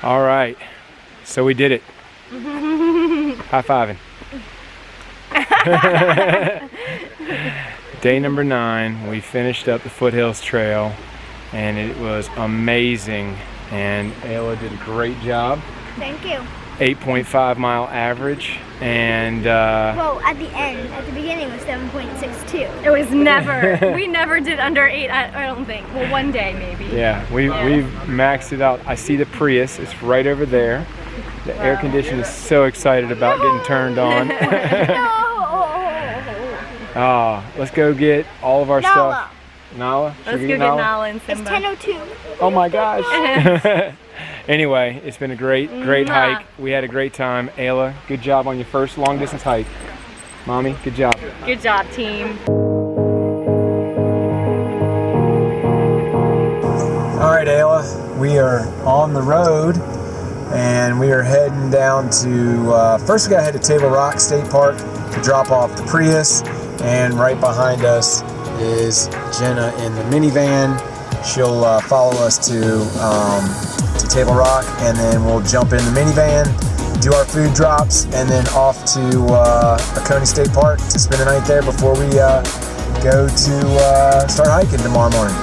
All right, so we did it. High-fiving. Day number 9, we finished up the Foothills Trail, and it was amazing. And Ayla did a great job. Thank you. 8.5 mile average, and well, at the end, at the beginning, it was 7.62. It was never. We never did under 8. I don't think. Well, one day maybe. Yeah, we've maxed it out. I see the Prius. It's right over there. The air conditioner is so excited about getting turned on. Oh, let's go get all of our stuff. Nala? Let's go get Nala and Simba. It's 10:02. Oh my gosh. Anyway, it's been a great hike. We had a great time. Ayla, good job on your first long distance hike. Mommy, good job. Good job, team. All right, Ayla, we are on the road and we are heading down to, first we gotta head to Table Rock State Park to drop off the Prius, and right behind us is Jenna in the minivan. She'll follow us to Table Rock, and then we'll jump in the minivan, do our food drops, and then off to Oconee State Park to spend the night there before we go to start hiking tomorrow morning.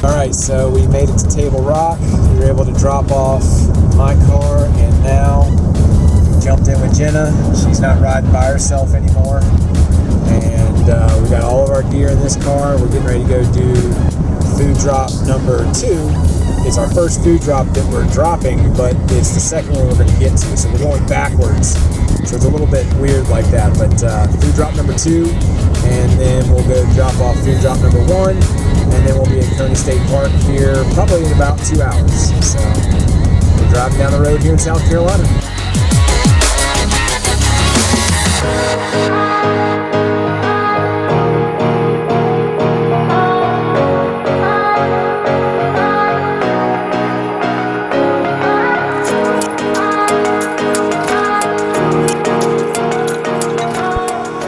Alright, so we made it to Table Rock. We were able to drop off my car, and now we jumped in with Jenna. She's not riding by herself anymore. And we got all of our gear in this car. We're getting ready to go do food drop number 2. It's our first food drop that we're dropping, but it's the second one we're going to get to. So we're going backwards. So it's a little bit weird like that. But food drop number 2, and then we'll go drop off food drop number 1. And then we'll be at Oconee State Park here probably in about 2 hours. So we're driving down the road here in South Carolina.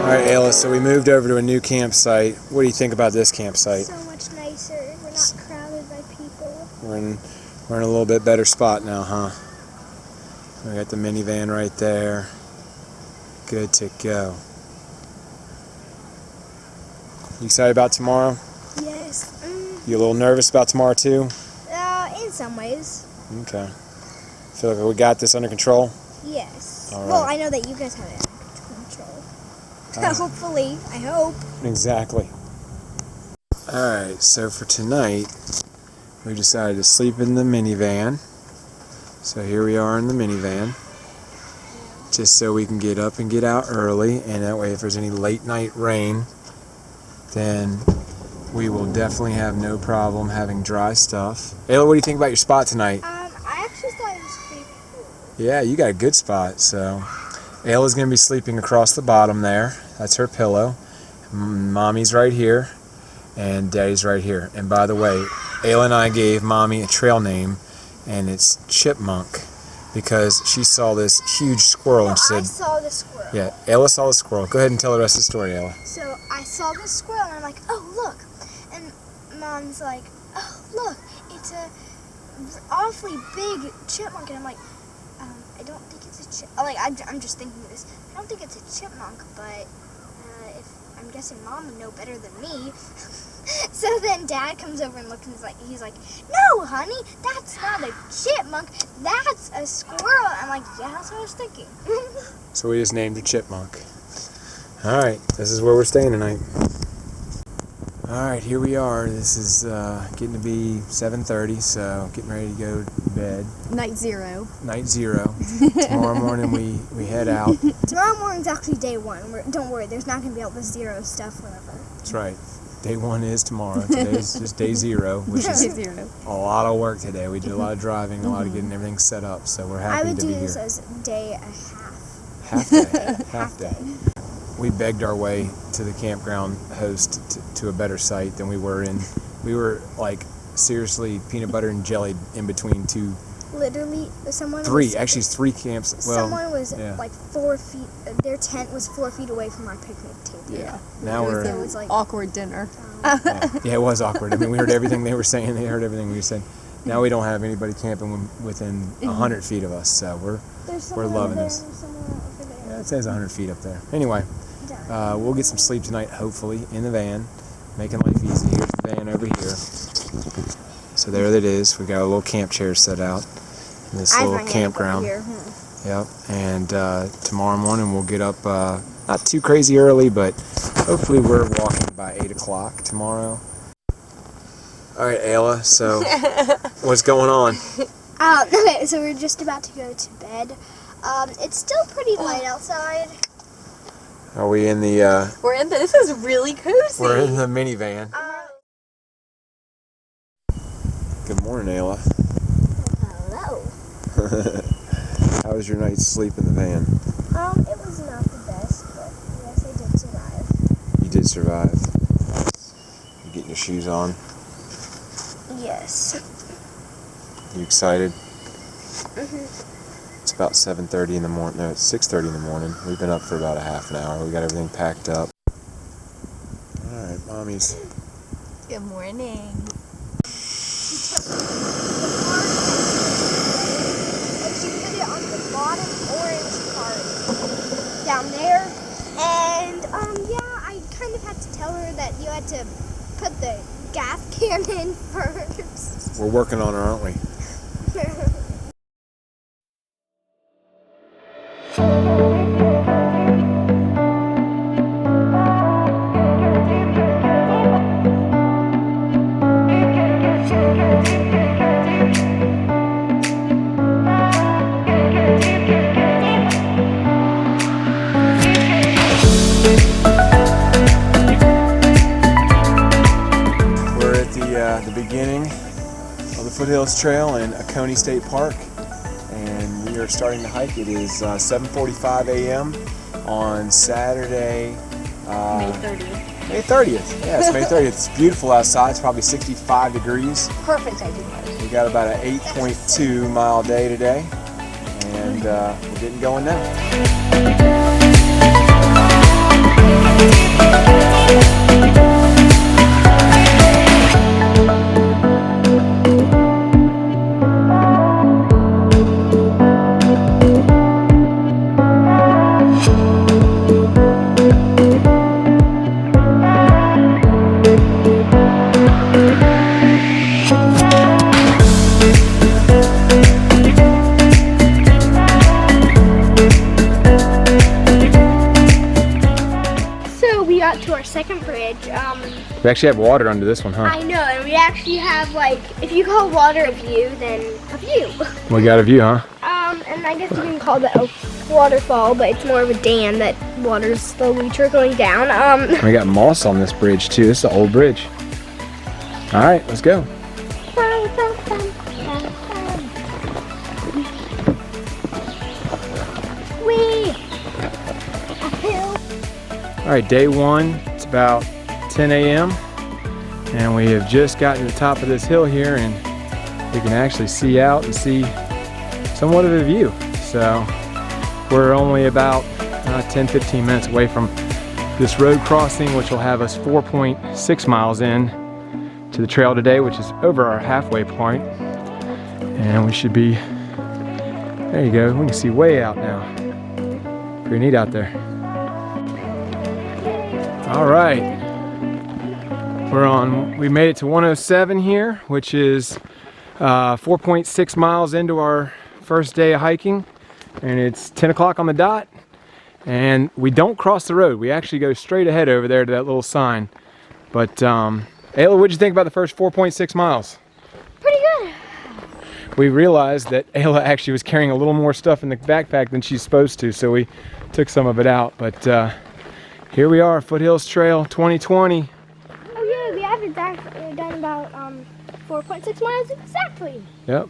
All right, Ayla, so we moved over to a new campsite. What do you think about this campsite? So much nicer. We're not crowded by people. We're in a little bit better spot now, huh? We got the minivan right there. Good to go. You excited about tomorrow? Yes. You a little nervous about tomorrow too? In some ways. Okay. Feel like we got this under control? Yes. All right. Well, I know that you guys have it under control. Hopefully, I hope. Exactly. Alright, so for tonight, we decided to sleep in the minivan. So here we are in the minivan. Just so we can get up and get out early, and that way if there's any late night rain, then we will definitely have no problem having dry stuff. Ayla, what do you think about your spot tonight? I actually thought it was pretty cool. Yeah, you got a good spot. So Ayla's going to be sleeping across the bottom there. That's her pillow. Mommy's right here, and Daddy's right here. And by the way, Ayla and I gave Mommy a trail name, and it's Chipmunk, because she saw this huge squirrel and she said, I saw the squirrel. Yeah, Ayla saw the squirrel. Go ahead and tell the rest of the story, Ayla. So I saw the squirrel and I'm like, oh look, and Mom's like, oh look, it's a awfully big chipmunk, and I'm like, I don't think it's a I'm just thinking this. I don't think it's a chipmunk, but if I'm guessing Mom would know better than me. So then Dad comes over and looks, and he's like, no, honey, that's not a chipmunk, that's a squirrel. I'm like, yeah, that's what I was thinking. So we just named her Chipmunk. Alright, this is where we're staying tonight. Alright, here we are. This is getting to be 7:30, so getting ready to go to bed. Night zero. Night zero. Tomorrow morning we head out. Tomorrow morning's actually day 1. Don't worry, there's not going to be all the zero stuff whenever. That's right. Day 1 is tomorrow. Today's just day 0, which is a lot of work today. We did a lot of driving, a lot of getting everything set up, so we're happy to be here. I would do this as day a half. Half day. Half day. We begged our way to the campground host to a better site than we were in. We were like seriously peanut butter and jelly in between two literally, someone Three. Actually, it's 3 camps. Well, someone was yeah. like 4 feet. Their tent was 4 feet away from our picnic table. Yeah. Now It we're. was like awkward dinner. Yeah, it was awkward. I mean, we heard everything they were saying. They heard everything we said. Now we don't have anybody camping within 100 feet of us, so we're loving this. Yeah, it says 100 feet up there. Anyway, we'll get some sleep tonight, hopefully, in the van, making life easy. Here's the van over here. So there it is. We got a little camp chair set out in this little campground. Yep. And tomorrow morning we'll get up, not too crazy early, but hopefully we're walking by 8 o'clock tomorrow. All right, Ayla, so what's going on? Okay, so we're just about to go to bed. It's still pretty light outside. Are we in the... This is really cozy. We're in the minivan. Good morning, Ayla. Hello. How was your night's sleep in the van? It was not the best, but yes, I did survive. You did survive. You getting your shoes on? Yes. You excited? Mhm. It's about 7:30 in the morning. No, it's 6:30 in the morning. We've been up for about a half an hour. We got everything packed up. All right, mommies. Good morning. And she put it on the bottom orange part down there. And yeah, I kind of had to tell her that you had to put the gas can in first. We're working on her, aren't we? The beginning of the Foothills Trail in Oconee State Park, and we are starting to hike. It is 7:45 a.m. on Saturday, May 30th. May 30th. Yeah, it's May 30th. It's beautiful outside. It's probably 65 degrees. Perfect idea. We got about an 8.2 mile day today, and we're getting going now. To our second bridge. We actually have water under this one, huh? I know, and we actually have, like, if you call water a view, then a view. We got a view, huh? And I guess you can call that a waterfall, but it's more of a dam that water's slowly trickling down. We got moss on this bridge too. This is an old bridge. All right, let's go. Whee! All right, day one. It's about 10 a.m. and we have just gotten to the top of this hill here, and we can actually see out and see somewhat of a view. So we're only about 10-15 minutes away from this road crossing, which will have us 4.6 miles in to the trail today, which is over our halfway point. And we should be, there you go, we can see way out now. Pretty neat out there. All right, we made it to 107 here, which is 4.6 miles into our first day of hiking, and it's 10 o'clock on the dot, and we don't cross the road. We actually go straight ahead over there to that little sign. But Ayla, what'd you think about the first 4.6 miles? Pretty good. We realized that Ayla actually was carrying a little more stuff in the backpack than she's supposed to, so we took some of it out. But here we are, Foothills Trail 2020. Oh yeah, we haven't done about 4.6 miles exactly. Yep.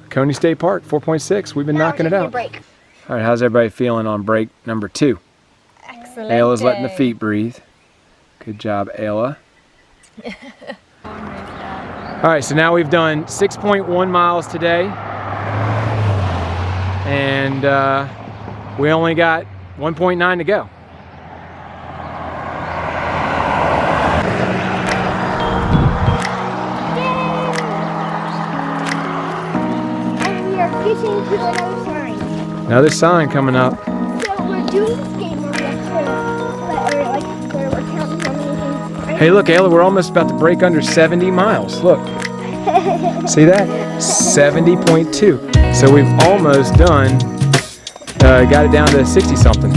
Oconee State Park, 4.6. We've been knocking it out. Break. All right, how's everybody feeling on break number 2? Excellent. Ayla's letting the feet breathe. Good job, Ayla. All right, so now we've done 6.1 miles today. and we only got 1.9 to go. And we are getting to another sign. Another sign coming up. So we're doing this game where we have to, where we're counting how many things. Right? Hey, look, Ayla, we're almost about to break under 70 miles. Look. See that? 70.2. So we've almost done, got it down to 60 something.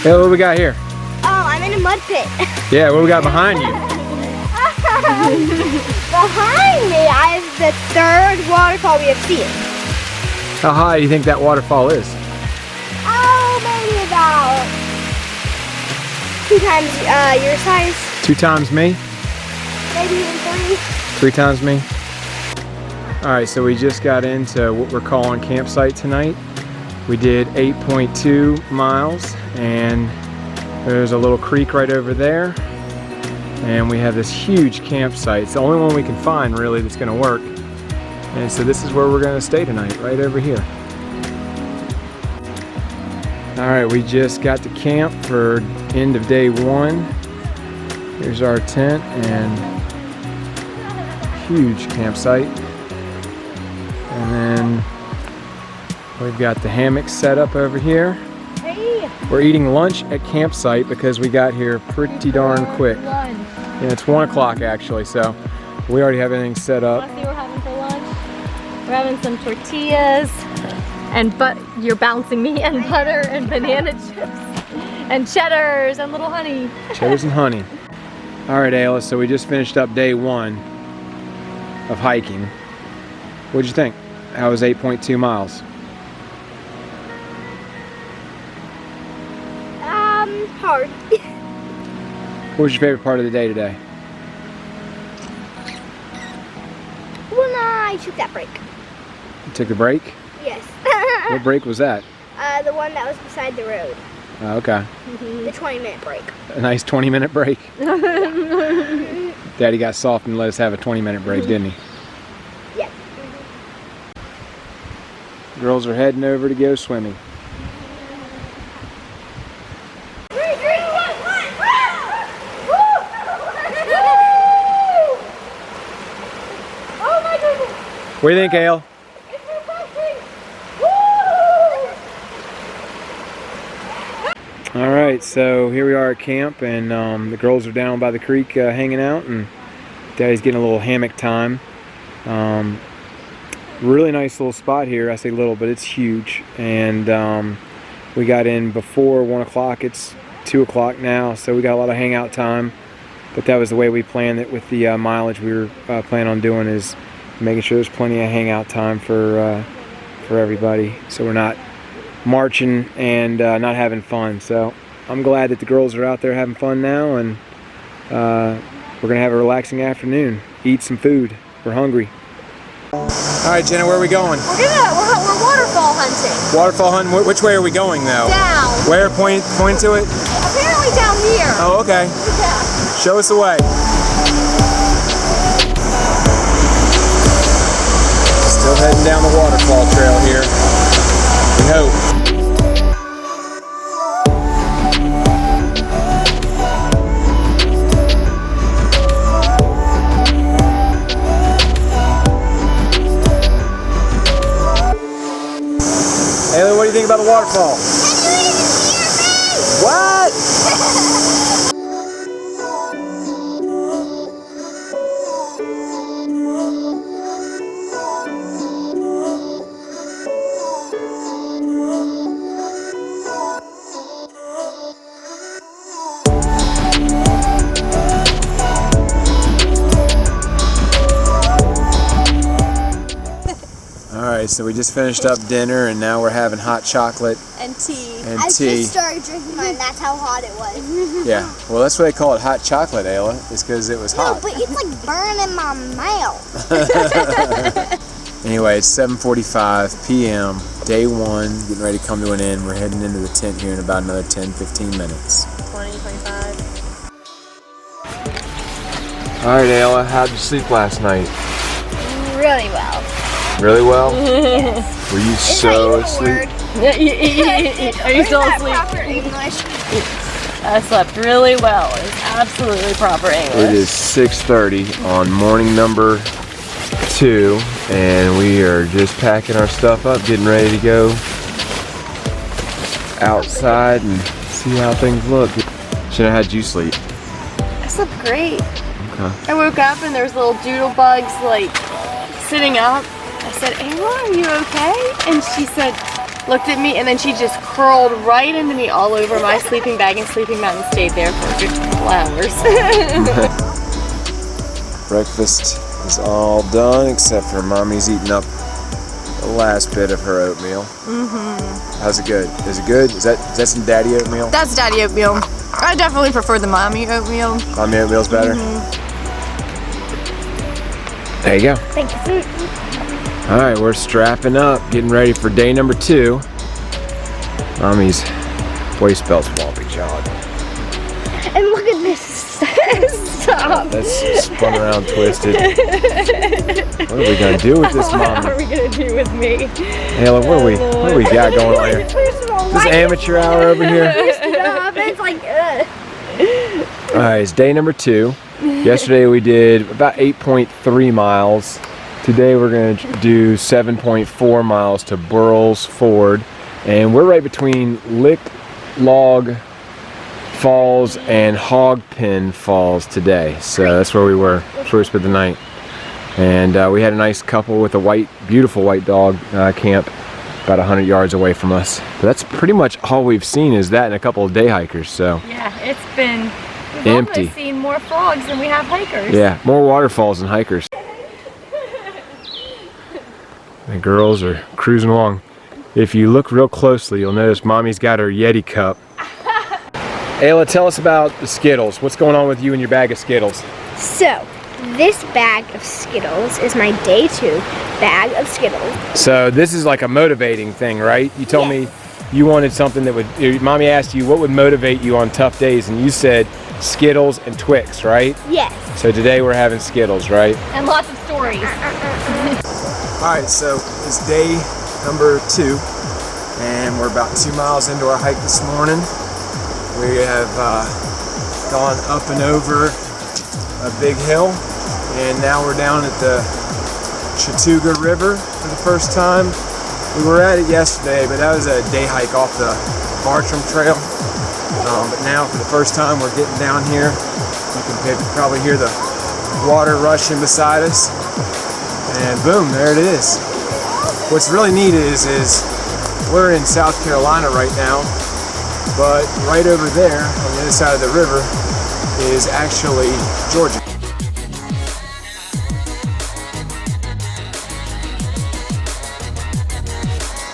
Hey, what do we got here? Oh, I'm in a mud pit. Yeah, what do we got behind you? Behind me, I have the third waterfall we have seen. How high do you think that waterfall is? Oh, maybe about 2 times your size. 2 times me? Maybe even 3. 3 times me? Alright, so we just got into what we're calling campsite tonight. We did 8.2 miles, and there's a little creek right over there. And we have this huge campsite. It's the only one we can find, really, that's going to work. And so this is where we're going to stay tonight, right over here. Alright, we just got to camp for end of day 1. Here's our tent, and huge campsite. And then we've got the hammocks set up over here. Hey. We're eating lunch at campsite because we got here pretty darn quick. Yeah, it's 1 o'clock actually, so we already have everything set up. Let's see what we're having for lunch. We're having some tortillas, and you're bouncing me, and butter, and banana chips, and cheddars, and little honey. Cheddars and honey. All right, Ayla, so we just finished up day 1 of hiking. What'd you think? How was 8.2 miles? Hard. What was your favorite part of the day today? When I took that break. You took the break? Yes. What break was that? The one that was beside the road. Oh, okay. The 20-minute break. A nice 20-minute break. Daddy got soft and let us have a 20-minute break, didn't he? Yeah. Girls are heading over to go swimming. What do you think, Ale? All right, so here we are at camp, and the girls are down by the creek hanging out, and Daddy's getting a little hammock time. Really nice little spot here. I say little, but it's huge. And we got in before 1 o'clock. It's 2 o'clock now, so we got a lot of hangout time. But that was the way we planned it with the mileage we were planning on doing, is making sure there's plenty of hangout time for everybody, so we're not marching and not having fun. So I'm glad that the girls are out there having fun now, and we're gonna have a relaxing afternoon, eat some food. We're hungry. All right, Jenna, where are we going? We're waterfall hunting. Waterfall hunting. Which way are we going though? Down. Where? Point to it. Apparently down here. Oh, okay. Yeah. Show us the way. Still heading down the waterfall trail here. We hope. Ayla, what do you think about the waterfall? What? so we just finished up dinner and now we're having hot chocolate And tea. and I tea. just started drinking mine. That's how hot it was. Yeah, well that's why they call it hot chocolate, Ayla, is because it was No, hot. but it's like burning my mouth. Anyway, it's 7:45 p.m. Day 1, getting ready to come to an end. We're heading into the tent here in about another 10-15 minutes. 20, 25. All right, Ayla, how'd you sleep last night? Really well. Really well? Were you so asleep? Are you still asleep? Proper English. I slept really well. It's absolutely proper It English. is 6:30 on morning number 2, and we are just packing our stuff up, getting ready to go outside and see how things look. Jenna, how'd you sleep? I slept great. Okay. I woke up and there was little doodle bugs like sitting up. I said, Ayla, are you okay? And she said, looked at me, and then she just curled right into me all over my sleeping bag and sleeping mat and stayed there for a good couple hours. Breakfast is all done except for Mommy's eating up the last bit of her oatmeal. How's it good? Is it good? Is that some daddy oatmeal? That's daddy oatmeal. I definitely prefer the mommy oatmeal. Mommy oatmeal's better? There you go. Thank you. All right, we're strapping up, getting ready for day number 2. Mommy's waist belt's wobbly jawed. And look at this. Stop. That's spun around, twisted. What are we gonna do with this, What are Mommy? we gonna do with me? Ayla, what do we got going on here? This amateur hour over here. It's like, All right, it's day number 2. Yesterday we did about 8.3 miles. Today we're going to do 7.4 miles to Burles Ford, and we're right between Lick Log Falls and Hog Pen Falls today. So that's where we were. That's where we spent the night. And we had a nice couple with a beautiful white dog camp about 100 yards away from us. But that's pretty much all we've seen is that and a couple of day hikers. So Yeah, it's been empty. We've seen more frogs than we have hikers. Yeah, more waterfalls than hikers. The girls are cruising along. If you look real closely, you'll notice Mommy's got her Yeti cup. Ayla, tell us about the Skittles. What's going on with you and your bag of Skittles? so, this bag of Skittles is my day 2 bag of Skittles. So this is like a motivating thing, right? You told me you wanted something that would, Mommy asked you what would motivate you on tough days, and you said Skittles and Twix, right? Yes. So today we're having Skittles, right? And lots of stories. Alright, so it's day number 2, and we're about 2 miles into our hike this morning. We have gone up and over a big hill, and now we're down at the Chattooga River for the first time. We were at it yesterday, but that was a day hike off the Bartram Trail. But now for the first time we're getting down here. You can probably hear the water rushing beside us. And boom, there it is. What's really neat is we're in South Carolina right now, but right over there on the other side of the river is actually Georgia.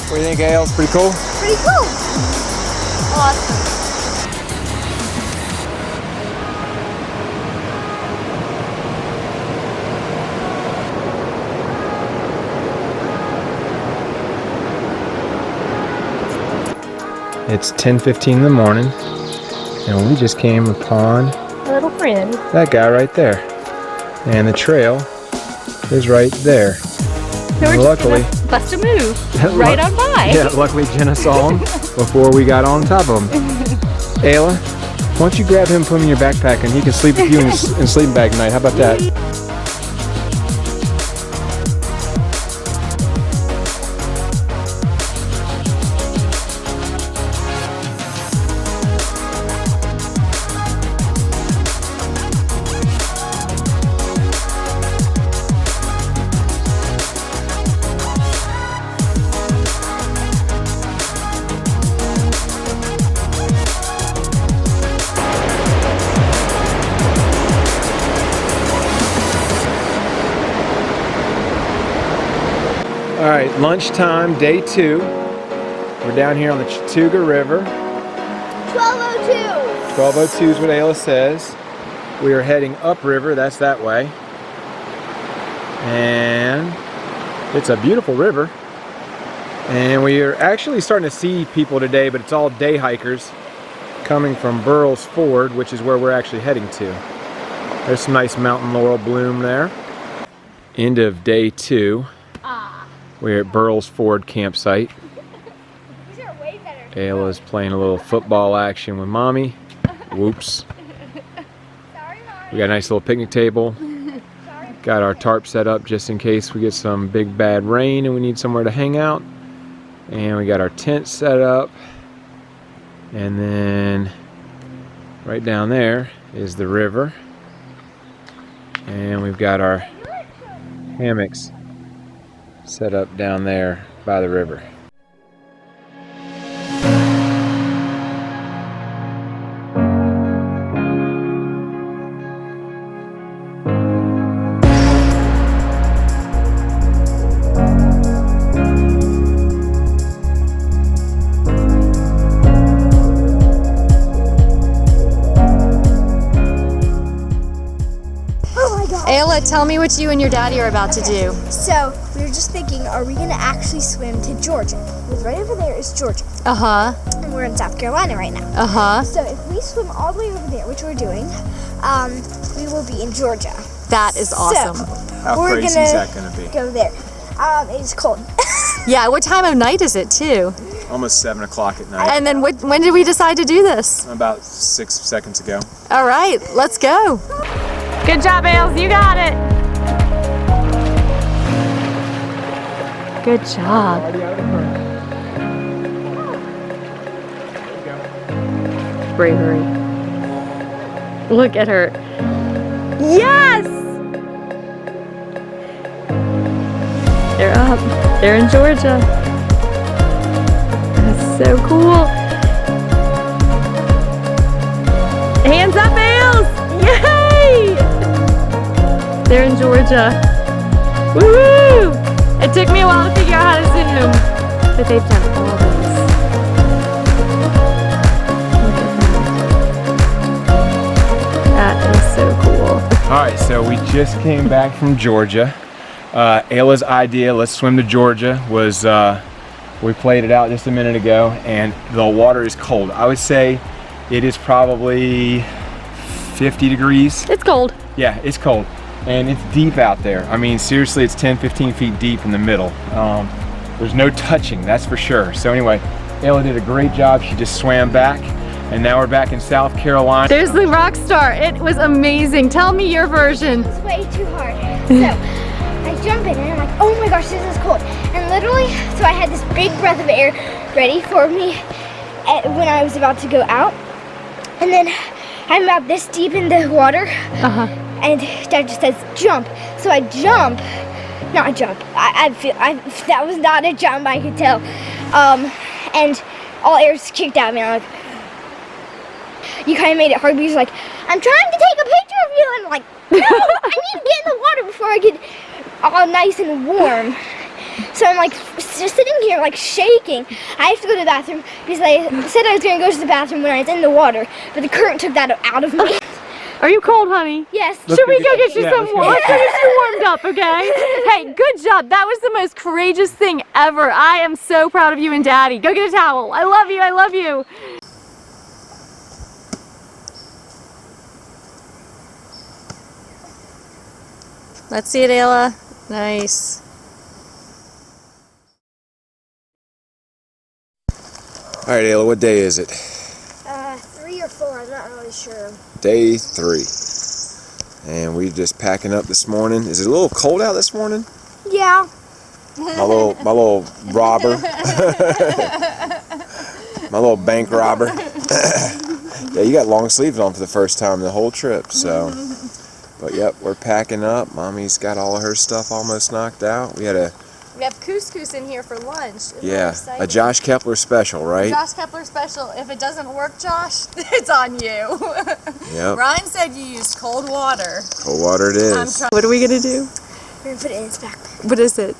What do you think, Ale? It's pretty cool? Pretty cool. Awesome. It's 10:15 in the morning, and we just came upon Little friend. that guy right there. And the trail is right there. So we're Luckily- just gonna bust a move right on by. Yeah, luckily Jenna saw him before we got on top of him. Ayla, why don't you grab him, put him in your backpack, and he can sleep with you in sleeping bag tonight. How about that? All right, lunchtime, day 2. We're down here on the Chattooga River. 12:02. 12:02 is what Ayla says. We are heading upriver, that's that way. And it's a beautiful river. And we are actually starting to see people today, but it's all day hikers coming from Burroughs Ford, which is where we're actually heading to. There's some nice mountain laurel bloom there. End of day 2. We're at Burroughs Ford campsite. These are way better. Ayla's playing a little football action with Mommy. Whoops. Sorry, Mom. We got a nice little picnic table. Got our tarp set up just in case we get some big bad rain and we need somewhere to hang out. And we got our tent set up. And then right down there is the river. And we've got our hammocks set up down there by the river. Ayla, tell me what you and your daddy are about to do. So we were just thinking, are we gonna actually swim to Georgia? Because right over there is Georgia, Uh-huh. and we're in South Carolina right now. Uh-huh. So if we swim all the way over there, which we're doing, we will be in Georgia. That is awesome. So, How we're crazy is that gonna be? Go there. It's cold. Yeah, what time of night is it too? Almost 7 o'clock at night. And then when did we decide to do this? About 6 seconds ago. All right, let's go. Good job, Ailes. You got it. Good job. Bravery. Look at her. Yes! They're up. They're in Georgia. That's so cool. Hands up, Ailes! Yay! They're in Georgia. Woohoo! It took me a while to figure out how to zoom, but they've done all this. Look at that. That is so cool. All right, so we just came back from Georgia. Ayla's idea, let's swim to Georgia, was we played it out just a minute ago, and the water is cold. I would say it is probably 50 degrees. It's cold. Yeah, it's cold. And it's deep out there. I mean, seriously, it's 10, 15 feet deep in the middle. There's no touching, that's for sure. So anyway, Ayla did a great job. She just swam back, and now we're back in South Carolina. There's the rock star. It was amazing. Tell me your version. It's way too hard. So I jump in and I'm like, oh my gosh, this is cold. And literally, so I had this big breath of air ready for me when I was about to go out. And then I'm about this deep in the water. Uh-huh. And Dad just says, jump. So I jump. Not jump. I feel that was not a jump, I could tell. And all air's kicked out of me. I'm like, you kind of made it hard because you're like, I'm trying to take a picture of you. And I'm like, no, I need to get in the water before I get all nice and warm. So I'm like just sitting here like shaking. I have to go to the bathroom because I said I was going to go to the bathroom when I was in the water, but the current took that out of me. Are you cold, honey? Yes. Should we go get you some water? let's Let's go get you warmed up, okay? Hey, good job. That was the most courageous thing ever. I am so proud of you and Daddy. Go get a towel. I love you. I love you. Let's see it, Ayla. Nice. All right, Ayla, what day is it? 3 or 4, I'm not really sure. Day 3. And we're just packing up this morning. Is it a little cold out this morning? Yeah. My little robber. My little bank robber. Yeah, you got long sleeves on for the first time the whole trip, so. But yep, we're packing up. Mommy's got all of her stuff almost knocked out. We have couscous in here for lunch. yeah, a Josh Kepler special, right? Josh Kepler special. If it doesn't work, Josh, it's on you. Yep. Ryan said you used cold water. Cold water it is. What are we gonna do? We're gonna put it in its backpack. What is it?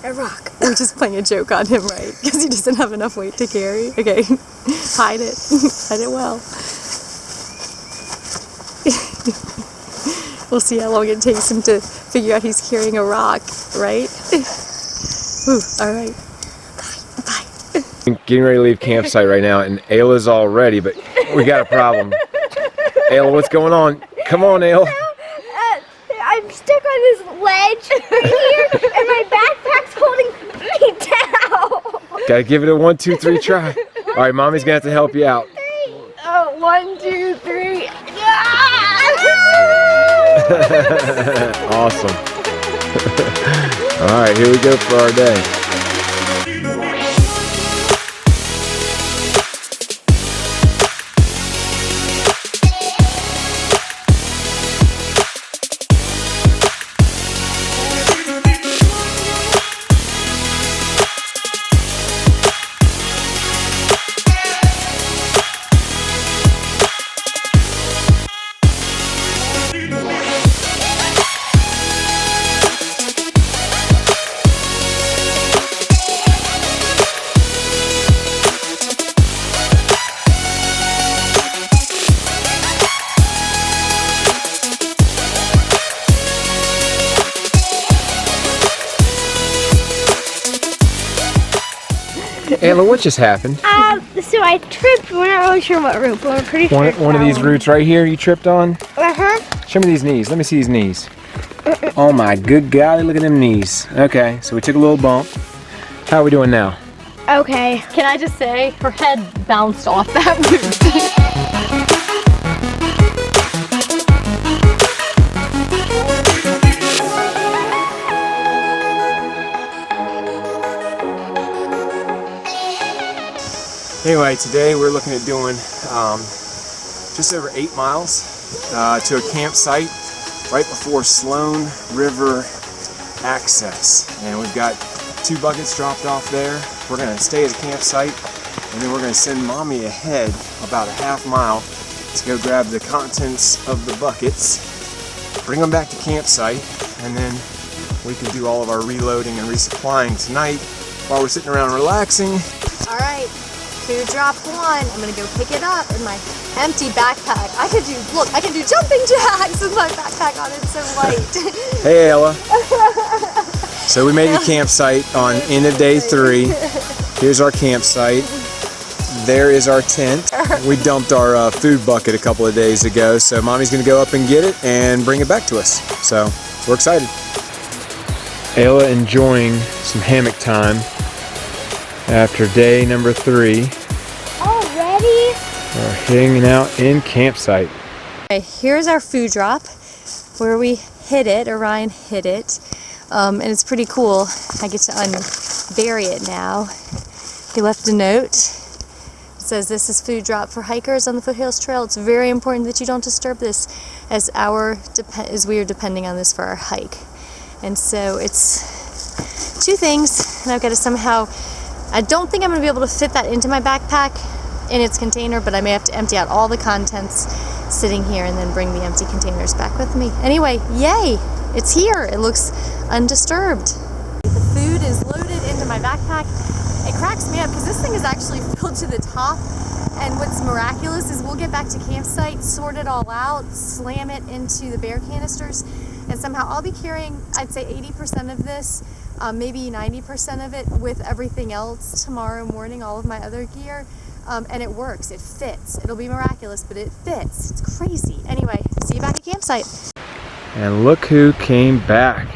A rock. We're just playing a joke on him, right? Because he doesn't have enough weight to carry. Okay, hide it. Hide it well. We'll see how long it takes him to figure out he's carrying a rock, right? Ooh, all right. Bye. Getting ready to leave campsite right now, and Ayla's all ready, but we got a problem. Ayla, what's going on? Come on, Ayla. I'm stuck on this ledge right here, and my backpack's holding me down. Gotta give it a 1, 2, 3 try. All right, Mommy's gonna have to help you out. Oh, 1, 2, 3. Awesome. All right, here we go for our day. Ayla, what just happened? So I tripped. We're not really sure what route, but we're pretty sure. One of these roots right here you tripped on? Uh-huh. Show me these knees. Let me see these knees. Oh my good golly, look at them knees. Okay, so we took a little bump. How are we doing now? Okay. Can I just say, her head bounced off that root. Anyway, today we're looking at doing just over 8 miles to a campsite right before Sloan River access. And we've got 2 buckets dropped off there. We're going to stay at a campsite, and then we're going to send Mommy ahead about a half mile to go grab the contents of the buckets, bring them back to campsite, and then we can do all of our reloading and resupplying tonight while we're sitting around relaxing. All right. Food drop 1. I'm gonna go pick it up in my empty backpack. I can do jumping jacks with my backpack on. It's so light. Hey, Ayla. So we made the campsite on end of day 3. Here's our campsite. There is our tent. We dumped our food bucket a couple of days ago, so Mommy's gonna go up and get it and bring it back to us. So we're excited. Ayla enjoying some hammock time after day number 3. Already? We're hanging out in campsite. Okay, here's our food drop where we hid it, or Ryan hid it. And it's pretty cool. I get to unbury it now. He left a note. It says, "This is food drop for hikers on the Foothills Trail. It's very important that you don't disturb this as we are depending on this for our hike." And so it's 2 things, and I've got to somehow, I don't think I'm going to be able to fit that into my backpack in its container, but I may have to empty out all the contents sitting here and then bring the empty containers back with me. Anyway, yay! It's here. It looks undisturbed. The food is loaded into my backpack. It cracks me up because this thing is actually filled to the top, and what's miraculous is we'll get back to campsite, sort it all out, slam it into the bear canisters, and somehow I'll be carrying, I'd say 80% of this, maybe 90% of it with everything else tomorrow morning, all of my other gear, and it works, it fits. It'll be miraculous, but it fits. It's crazy. Anyway, see you back at campsite. And look who came back.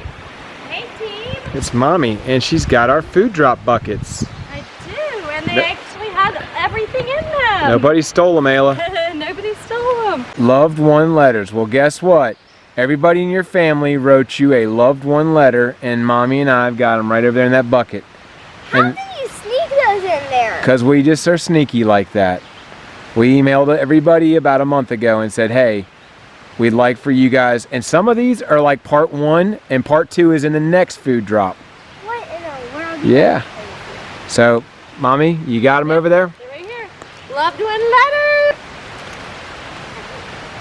Hey team! It's Mommy, and she's got our food drop buckets. I do, and they actually had everything in them. Nobody stole them, Ayla. Nobody stole them. Loved one letters. Well, guess what? Everybody in your family wrote you a loved one letter, and Mommy and I've got them right over there in that bucket. How did you sneak those in there? Because we just are sneaky like that. We emailed everybody about a month ago and said, hey, we'd like for you guys, and some of these are like part 1, and part 2 is in the next food drop. What in the world? Yeah. So, Mommy, you got them over there? They're right here. Loved one letter.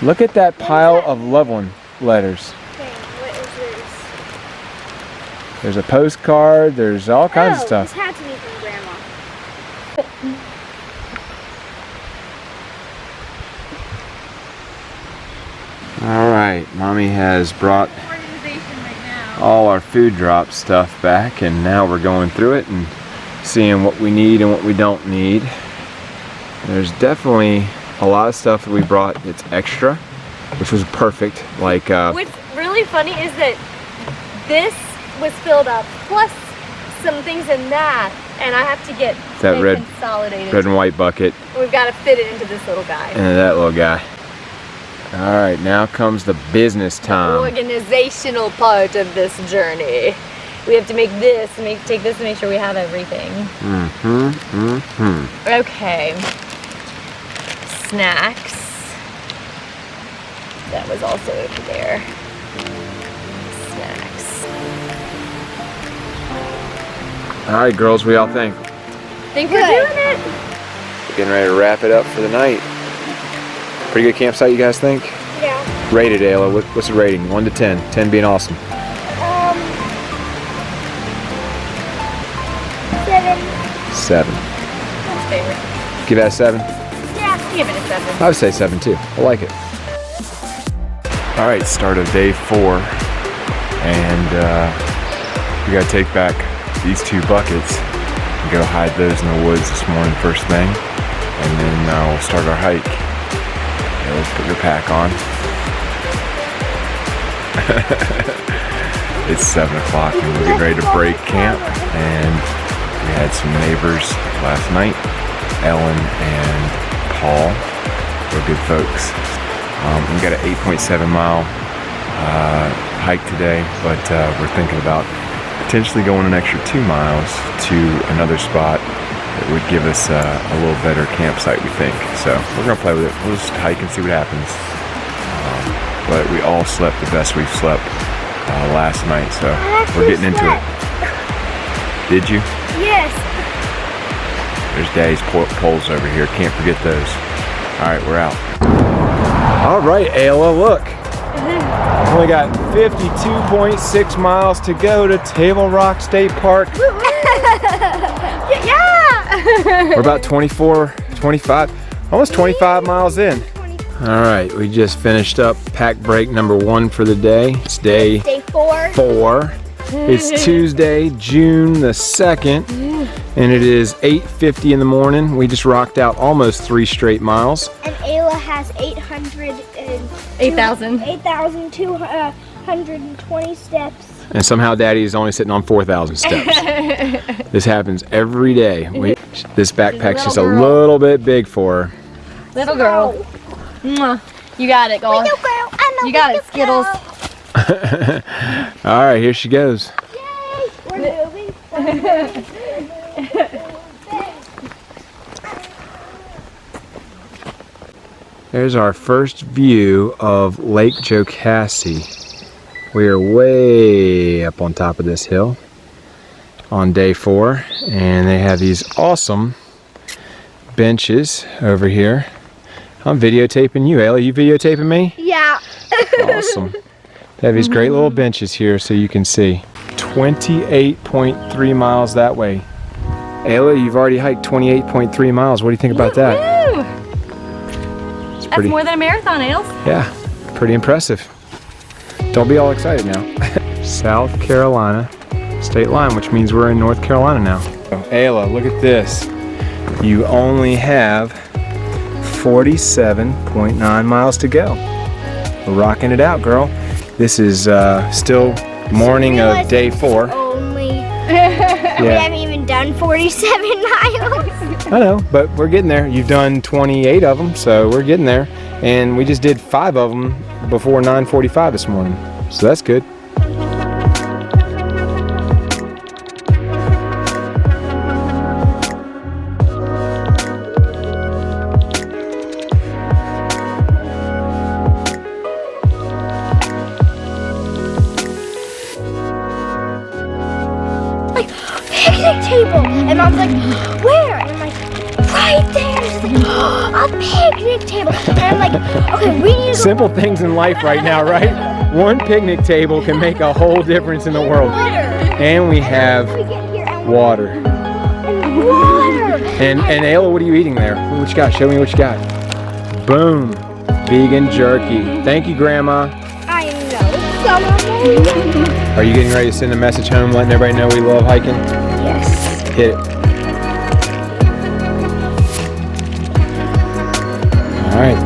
Look at that pile of loved one letters. Okay, what is this? There's a postcard. There's all kinds of stuff. This had to be from Grandma. All right, Mommy has brought all our food drop stuff back, and now we're going through it and seeing what we need and what we don't need. There's definitely a lot of stuff that we brought that's extra, which was perfect. Like what's really funny is that this was filled up plus some things in that, and I have to get that red consolidated. and white bucket. We've got to fit it into this little guy. And that little guy. All right, now comes the business time. Organizational part of this journey. We have to make this and take this and make sure we have everything. Okay. Snacks. That was also over there. Snacks. All right, girls, what y'all think? Think we're doing it? We're getting ready to wrap it up for the night. Pretty good campsite, you guys think? Yeah. Rated, Ayla. What's the rating? 1 to 10. 10 being awesome. 7. 7. What's favorite? Give that a 7? Yeah, give it a 7. I would say 7 too. I like it. All right, start of day 4, and we gotta take back these 2 buckets and go hide those in the woods this morning first thing, and then we'll start our hike. Okay, let's put your pack on. It's 7 o'clock and we're getting ready to break camp, and we had some neighbors last night. Ellen and Paul were good folks. We got an 8.7 mile hike today, but we're thinking about potentially going an extra 2 miles to another spot that would give us a little better campsite, we think. So we're gonna play with it. We'll just hike and see what happens. But we all slept the best we've slept last night, so we're getting into it. Did you? Yes. There's Daddy's poles over here. Can't forget those. All right, we're out. All right, Ayla, look. We've only got 52.6 miles to go to Table Rock State Park. Yeah! We're about 24, 25, almost 25 miles in. All right, we just finished up pack break number 1 for the day. It's day 4. It's Tuesday, June the 2nd, and it is 8:50 in the morning. We just rocked out almost 3 straight miles. And Ayla has 8,220 steps. And somehow Daddy is only sitting on 4,000 steps. This happens every day. This backpack's just a little bit big for her. Little girl. Mwah. You got it, girl. Little girl, I'm a You got it, little Skittles. girl. All right, here she goes. Yay! We're moving. There's our first view of Lake Jocassee. We are way up on top of this hill on day 4, and they have these awesome benches over here. I'm videotaping you, Ayla. You videotaping me? Yeah. Awesome. They have these great little benches here so you can see. 28.3 miles that way. Ayla, you've already hiked 28.3 miles. What do you think about that? Woo! It's That's more than a marathon, Ailes. Yeah, pretty impressive. Don't be all excited now. South Carolina state line, which means we're in North Carolina now. Oh, Ayla, look at this. You only have 47.9 miles to go. We're rocking it out, girl. This is still morning of day 4. Only. Yeah. We haven't even done 47 miles. I know, but we're getting there. You've done 28 of them, so we're getting there. And we just did 5 of them before 9:45 this morning, so that's good. Picnic table. And Mom's like, where? And I'm like, right there. She's like, a picnic table. And I'm like, okay, we need to go. Simple things in life right now, right? One picnic table can make a whole difference in the world. Glitter. And we have water. And Ayla, what are you eating there? What you got? Show me what you got. Boom. Vegan jerky. Thank you, Grandma. I know. Are you getting ready to send a message home letting everybody know we love hiking? Yes. Hit it. All right.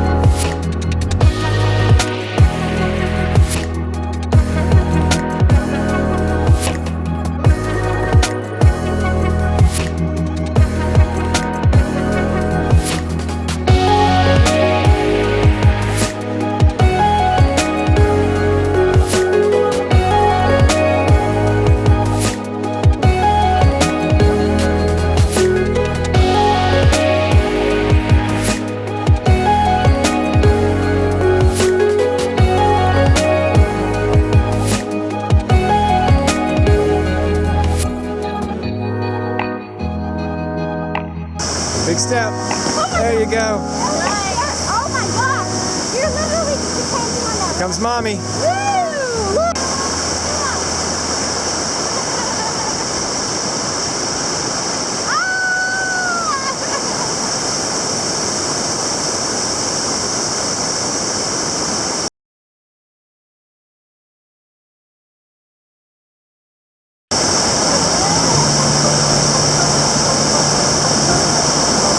Big step. There you go. Oh my gosh. You're literally depending on that. Here comes Mommy. Woo! Look.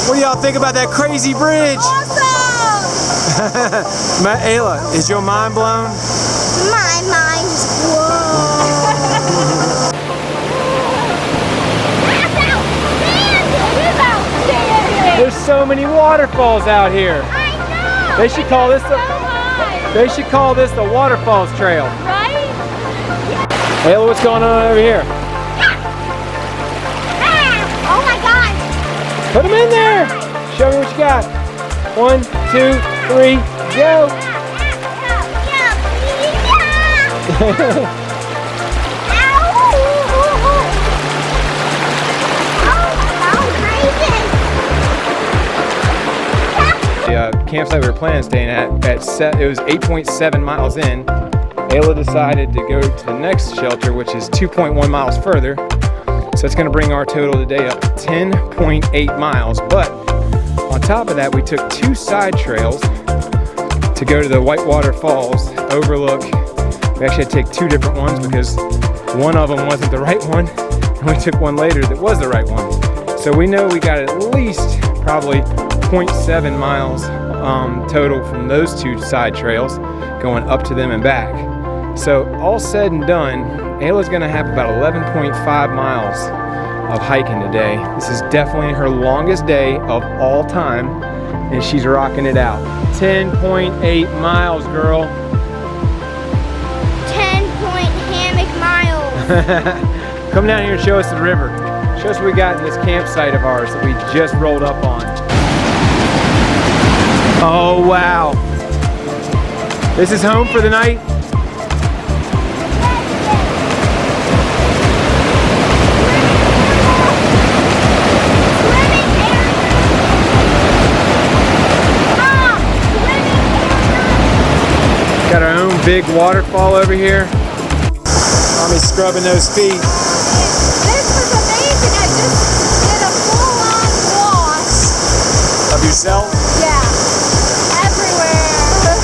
What do y'all think about that crazy bridge? Awesome! Ayla, is your mind blown? My mind is blown. There's so many waterfalls out here. I know. They should call this the Waterfalls Trail. Right? Ayla, what's going on over here? Oh my God. Put them in there. Show me what you got. 1, 2, 3, go. The campsite we were planning on staying at it was 8.7 miles in. Ayla decided to go to the next shelter, which is 2.1 miles further. So that's going to bring our total today up to 10.8 miles. But on top of that, we took 2 side trails to go to the Whitewater Falls overlook. We actually had to take 2 different ones because one of them wasn't the right one, and we took one later that was the right one. So we know we got at least probably 0.7 miles total from those 2 side trails going up to them and back. So all said and done, Ayla's gonna have about 11.5 miles of hiking today. This is definitely her longest day of all time, and she's rocking it out. 10.8 miles, girl. 10-point hammock miles. Come down here and show us the river. Show us what we got in this campsite of ours that we just rolled up on. Oh, wow. This is home for the night? Got our own big waterfall over here. Mommy's scrubbing those feet. This was amazing. I just did a full-on wash. Of yourself? Yeah. Everywhere.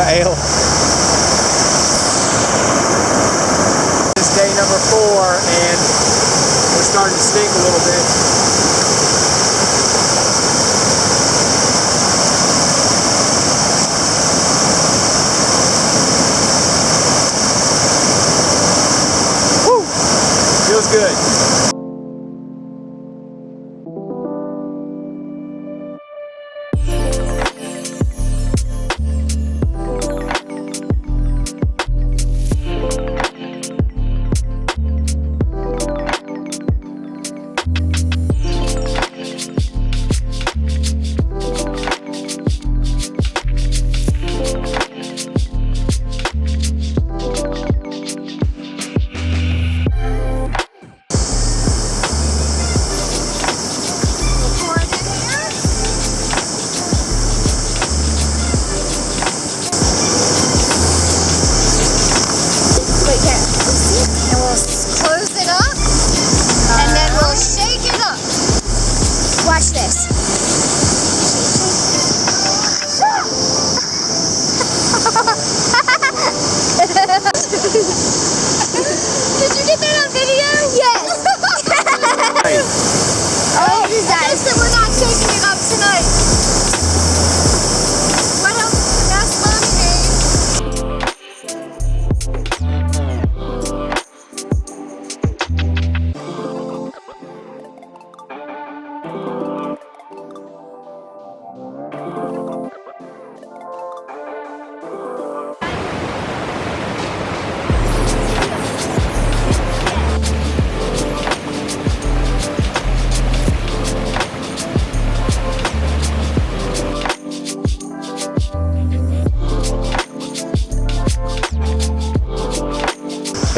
The ale. This is day number 4, and we're starting to stink a little bit. Feels good.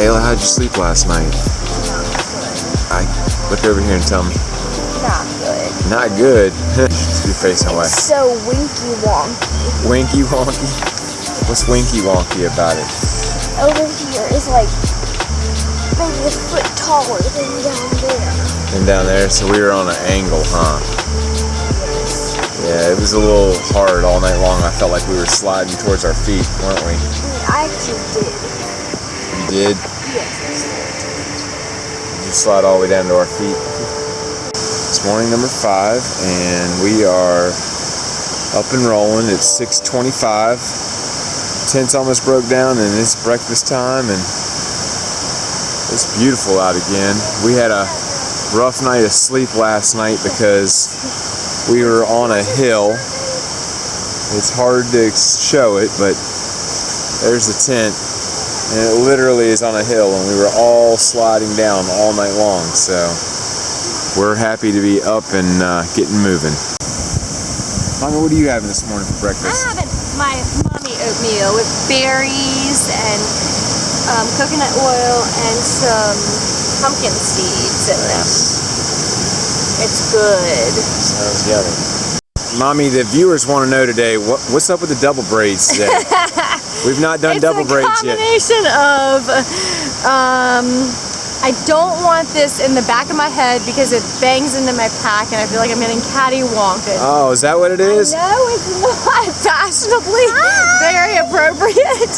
Ayla, how'd you sleep last night? Look over here and tell me. Not good. Not good. You're facing away. So winky wonky. Winky wonky? What's winky wonky about it? Over here is like maybe a foot taller than down there. And down there, so we were on an angle, huh? Yeah, it was a little hard all night long. I felt like we were sliding towards our feet, weren't we? I actually did. You did? Yes. Did you slide all the way down to our feet? It's morning number 5, and we are up and rolling. It's 6:25. Tent's almost broke down, and it's breakfast time, and it's beautiful out again. We had a rough night of sleep last night because we were on a hill. It's hard to show it, but there's the tent, and it literally is on a hill, and we were all sliding down all night long, so we're happy to be up and getting moving. Mama, what are you having this morning for breakfast? I'm having my mommy oatmeal with berries and coconut oil and some pumpkin seeds in them. It's good. Sounds yummy. Mommy, the viewers want to know today, what's up with the double braids today? We've not done double braids yet. It's a combination of, I don't want this in the back of my head because it bangs into my pack and I feel like I'm getting catty-wonka. Oh, is that what it is? No, it's not fashionably very appropriate.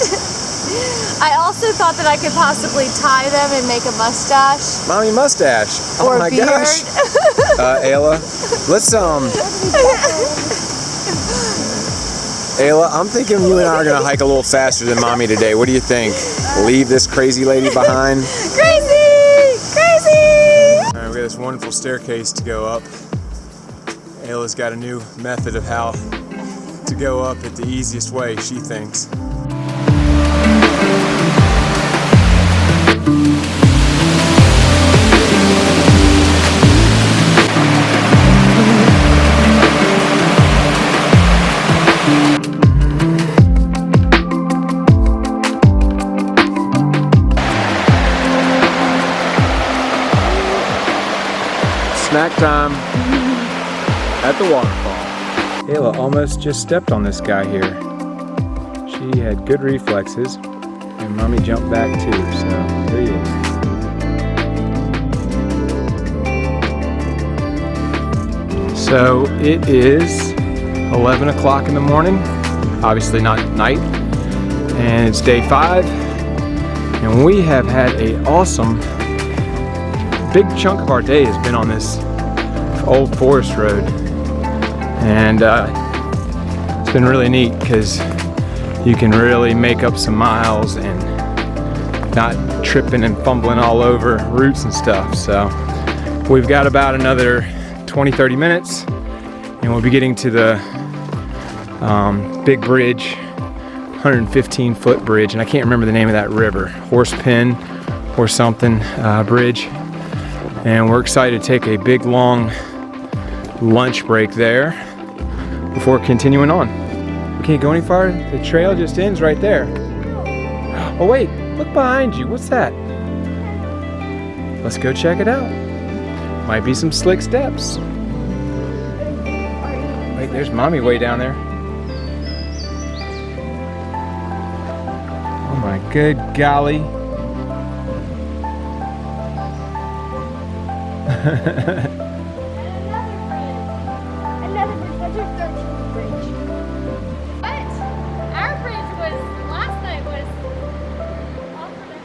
I also thought that I could possibly tie them and make a mustache. Mommy mustache. Oh Or my beard. gosh. Ayla, let's Ayla, I'm thinking you and I are gonna hike a little faster than Mommy today. What do you think? Leave this crazy lady behind? Crazy! Crazy! All right, we got this wonderful staircase to go up. Ayla's got a new method of how to go up it the easiest way, she thinks. Snack time at the waterfall. Ayla almost just stepped on this guy here. She had good reflexes, and Mommy jumped back too, so there he is. So it is 11 o'clock in the morning, obviously not night, and it's day 5, and we have had an awesome big chunk of our day has been on this old forest road, and it's been really neat because you can really make up some miles and not tripping and fumbling all over roots and stuff. So we've got about another 20-30 minutes and we'll be getting to the big bridge, 115-foot bridge, and I can't remember the name of that river, Horsepin or something bridge. And we're excited to take a big long lunch break there before continuing on. We can't go any farther. The trail just ends right there. Oh wait, look behind you. What's that? Let's go check it out. Might be some slick steps. Wait, there's Mommy way down there. Oh my good golly. Another bridge. That's our 13th bridge. What? Our bridge was, last night was offered a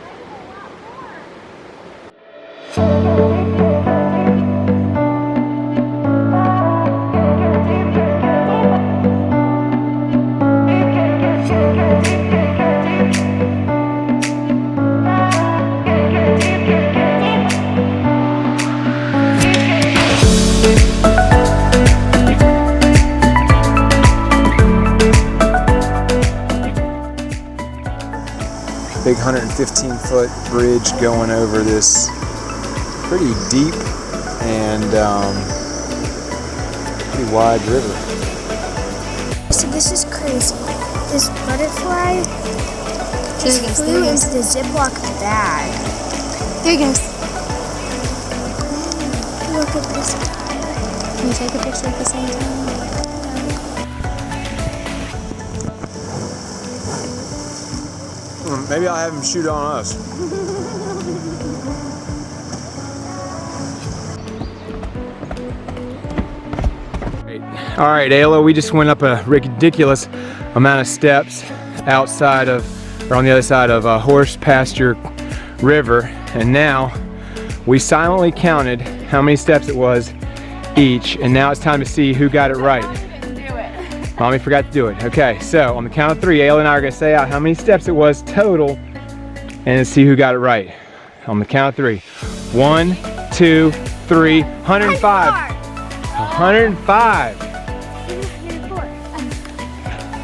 Big 115-foot bridge going over this pretty deep and pretty wide river. So this is crazy. This butterfly just flew into the Ziploc bag. There he goes. Look at this. Can you take a picture at the same time? Maybe I'll have him shoot on us. All right, Ayla, we just went up a ridiculous amount of steps outside of, or on the other side of Horse Pasture River, and now we silently counted how many steps it was each, and now it's time to see who got it right. Mommy forgot to do it. Okay, so on the count of 3, Ayla and I are gonna say out how many steps it was total and see who got it right. On the count of 3. 1, 2, 3, 105. 105.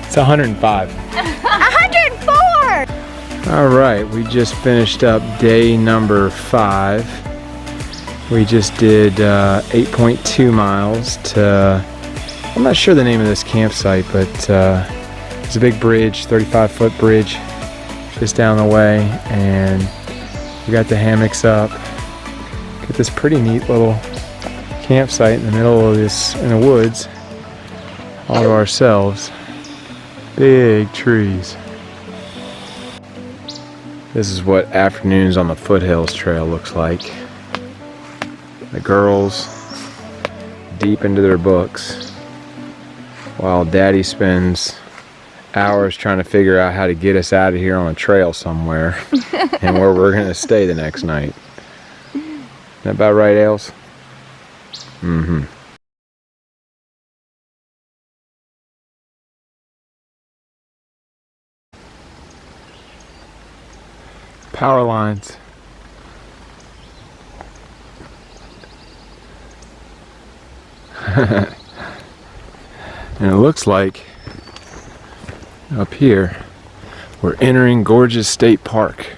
It's 105. 104! All right, we just finished up day number 5. We just did 8.2 miles to, I'm not sure the name of this campsite, but it's a big bridge, 35-foot bridge just down the way, and we got the hammocks up. Got this pretty neat little campsite in the middle of this, in the woods, all to ourselves. Big trees. This is what afternoons on the Foothills Trail looks like. The girls deep into their books, while Daddy spends hours trying to figure out how to get us out of here on a trail somewhere and where we're going to stay the next night. Is that about right, Els? Mm-hmm. Power lines. And it looks like up here we're entering Gorges State Park.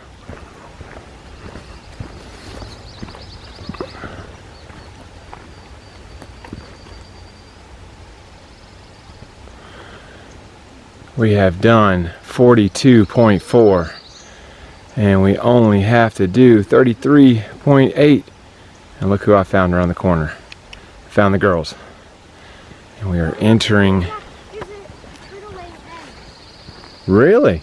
We have done 42.4 and we only have to do 33.8, and look who I found around the corner. I found the girls. And we are entering. Really?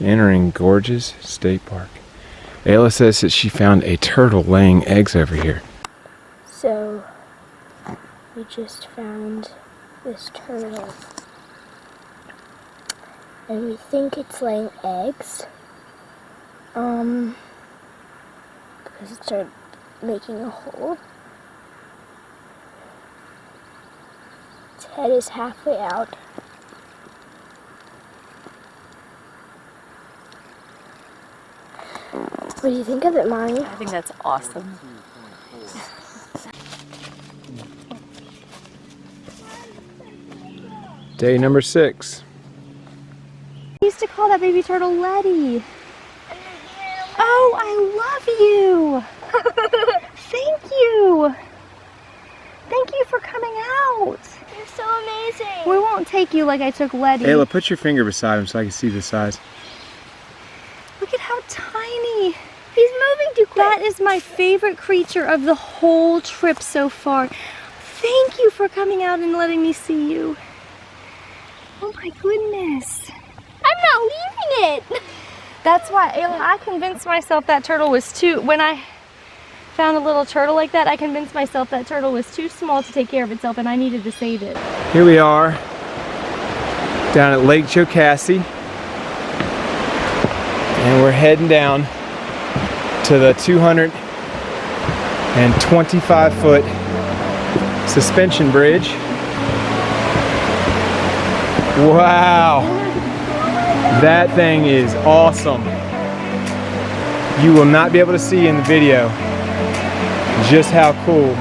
Entering Gorges State Park. Ayla says that she found a turtle laying eggs over here. So, we just found this turtle. And we think it's laying eggs. Because it started making a hole. Its head is halfway out. What do you think of it, Mommy? I think that's awesome. Day number 6. I used to call that baby turtle Letty. Oh, I love you. Thank you. Thank you for coming out. You're so amazing. We won't take you like I took Letty. Ayla, put your finger beside him so I can see the size. Look at how tiny. He's moving too quick. That is my favorite creature of the whole trip so far. Thank you for coming out and letting me see you. Oh my goodness. I'm not leaving it. That's why, Ayla, I convinced myself that turtle was too, when I found a little turtle like that, I convinced myself that turtle was too small to take care of itself and I needed to save it. Here we are down at Lake Jocassee, and we're heading down to the 225-foot suspension bridge. Wow! That thing is awesome. You will not be able to see in the video just how cool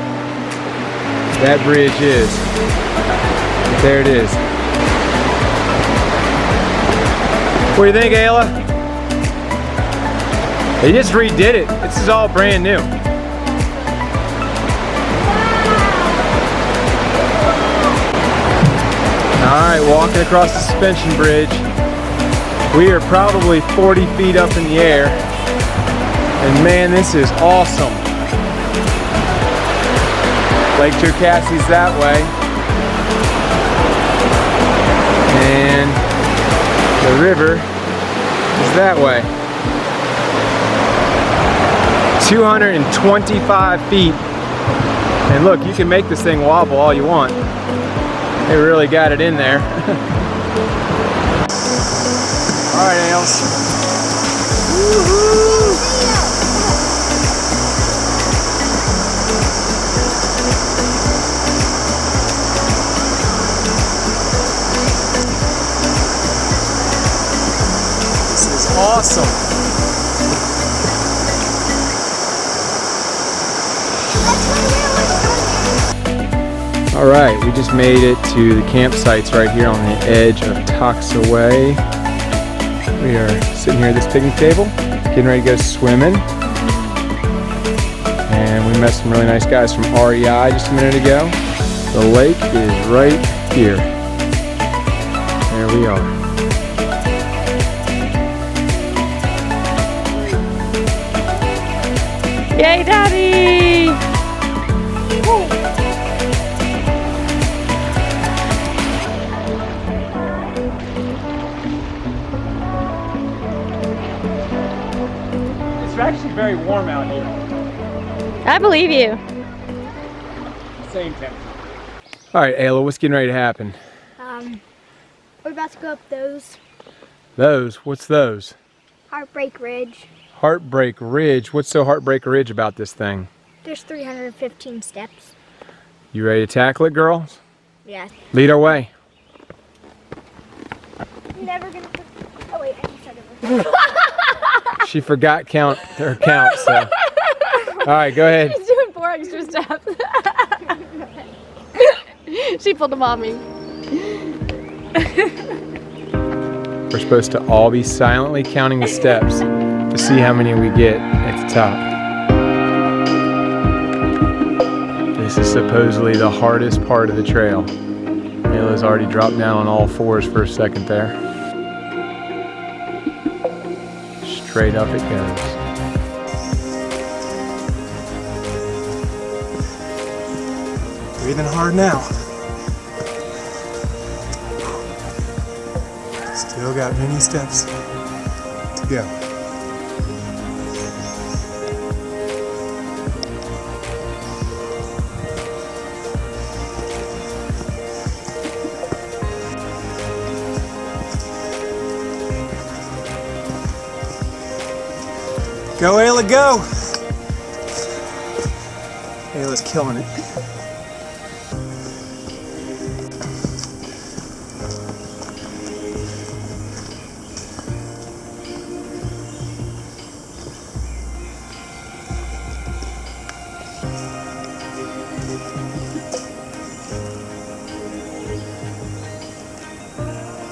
that bridge is. But there it is. What do you think, Ayla? They just redid it. This is all brand new. All right, walking across the suspension bridge. We are probably 40 feet up in the air. And man, this is awesome. Lake Jocassie's that way. And the river is that way. 225 feet. And look, you can make this thing wobble all you want. They really got it in there. All right, Ales. Woo-hoo! This is awesome. All right, we just made it to the campsites right here on the edge of Toxaway. We are sitting here at this picnic table, getting ready to go swimming. And we met some really nice guys from REI just a minute ago. The lake is right here. There we are. Yay, Daddy! Woo. It's actually very warm out here. I believe you. Same temperature. All right, Ayla, what's getting ready to happen? We're about to go up those. Those? What's those? Heartbreak Ridge. Heartbreak Ridge. What's so Heartbreak Ridge about this thing? There's 315 steps. You ready to tackle it, girls? Yeah. Lead our way. Never gonna. Oh wait, I can start over. She forgot her count, so. All right, go ahead. She's doing 4 extra steps. She pulled a mommy. We're supposed to all be silently counting the steps to see how many we get at the top. This is supposedly the hardest part of the trail. Ayla's already dropped down on all fours for a second there. Straight up it goes. Breathing hard now. Still got many steps to go. Go, Ayla, go! Ayla's killing it.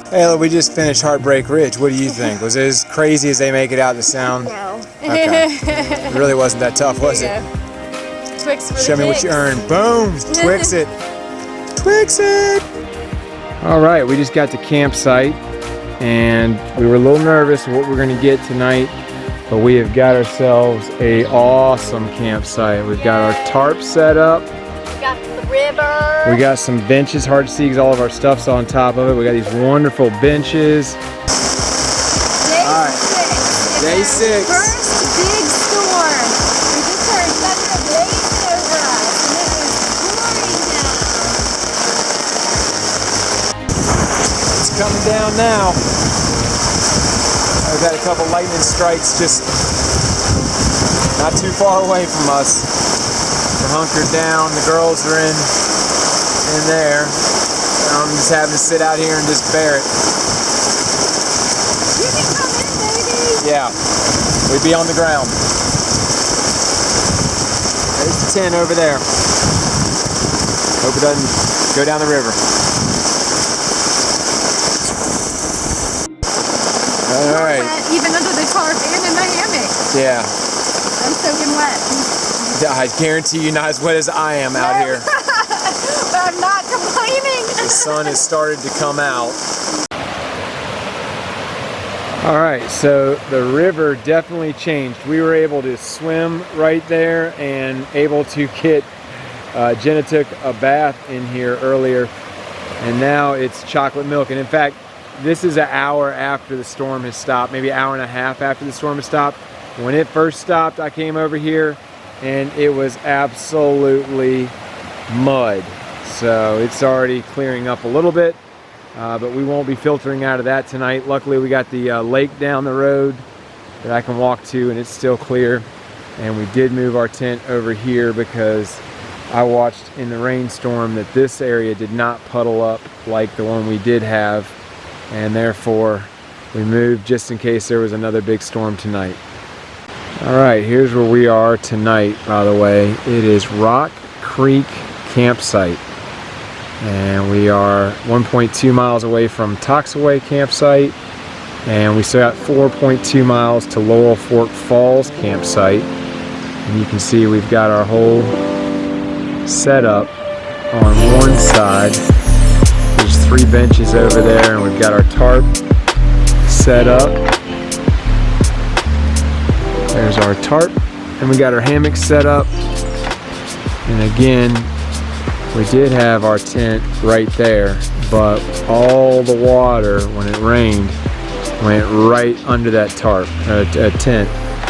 Ayla, we just finished Heartbreak Ridge. What do you think? Was it as crazy as they make it out to sound? No. Okay. It really wasn't that tough, was it? Twix for Show the me what you kids. earned. Boom! Twix it! Twix it! All right, we just got to campsite, and we were a little nervous of what we're going to get tonight, but we have got ourselves a awesome campsite. We've got our tarp set up. We got the river. We got some benches, hard to see because all of our stuff's on top of it. We got these wonderful benches. Day 6. First big storm. We just heard thunder blazing over us, and it was pouring down. It's coming down now. I've got a couple lightning strikes just not too far away from us. We're hunkered down. The girls are in there. I'm just having to sit out here and just bear it. You can come in, baby. Yeah, we'd be on the ground. There's the tent over there. Hope it doesn't go down the river. All right. Even under the tarp and in the hammock. Yeah. I'm soaking wet. I guarantee you not as wet as I am out here. But I'm not complaining. The sun has started to come out. All right, so the river definitely changed. We were able to swim right there and able to get, Jenna took a bath in here earlier, and now it's chocolate milk. And in fact, this is an hour after the storm has stopped, maybe an hour and a half after the storm has stopped. When it first stopped, I came over here and it was absolutely mud. So it's already clearing up a little bit, but we won't be filtering out of that tonight. Luckily, we got the lake down the road that I can walk to, and it's still clear. And we did move our tent over here because I watched in the rainstorm that this area did not puddle up like the one we did have, and therefore we moved just in case there was another big storm tonight. All right, here's where we are tonight, by the way. It is Rock Creek Campsite, and we are 1.2 miles away from Toxaway Campsite, and we still got 4.2 miles to Laurel Fork Falls Campsite. And you can see we've got our whole setup on one side. There's 3 benches over there, and we've got our tarp set up. There's our tarp, and we got our hammock set up. And again, we did have our tent right there, but all the water, when it rained, went right under that tarp, tent.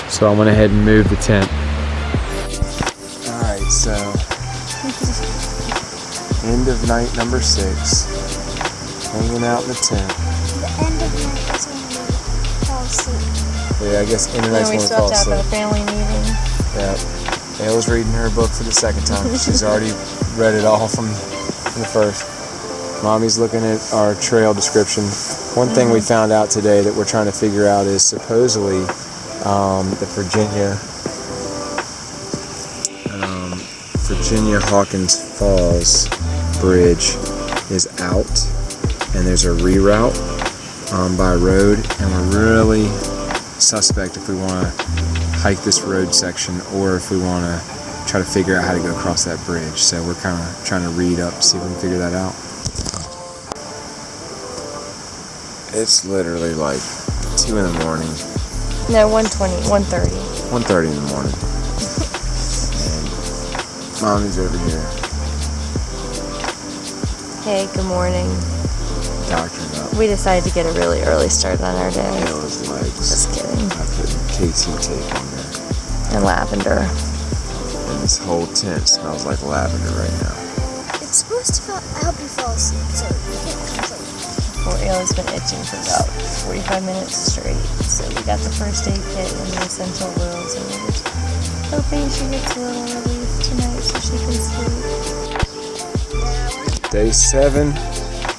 So I went ahead and moved the tent. All right, so end of night number 6, hanging out in the tent. The end of night is when we fall asleep. Yeah, I guess internet's And we when we still fall have to have asleep. a family meeting. Yeah. Ayla's reading her book for the second time. She's already read it all from the first. Mommy's looking at our trail description. One thing we found out today that we're trying to figure out is supposedly the Virginia Hawkins Falls Bridge is out, and there's a reroute by road, and we're really suspect if we want to hike this road section or if we want to try to figure out how to go across that bridge. So we're kind of trying to read up, see if we can figure that out. It's literally like 2 in the morning. No, 1:20, 1:30. 1:30 in the morning. And Mommy's over here Hey, good morning. doctoring up We decided to get a really early start on our day. Ayla's legs. Just kidding. I put KT tape on there. And lavender. And this whole tent smells like lavender right now. It's supposed to help you fall asleep, so you can't complain. Poor Ayla's been itching for about 45 minutes straight. So we got the first aid kit and the essential oils, and we're just hoping she gets a little relief tonight so she can sleep. Day 7.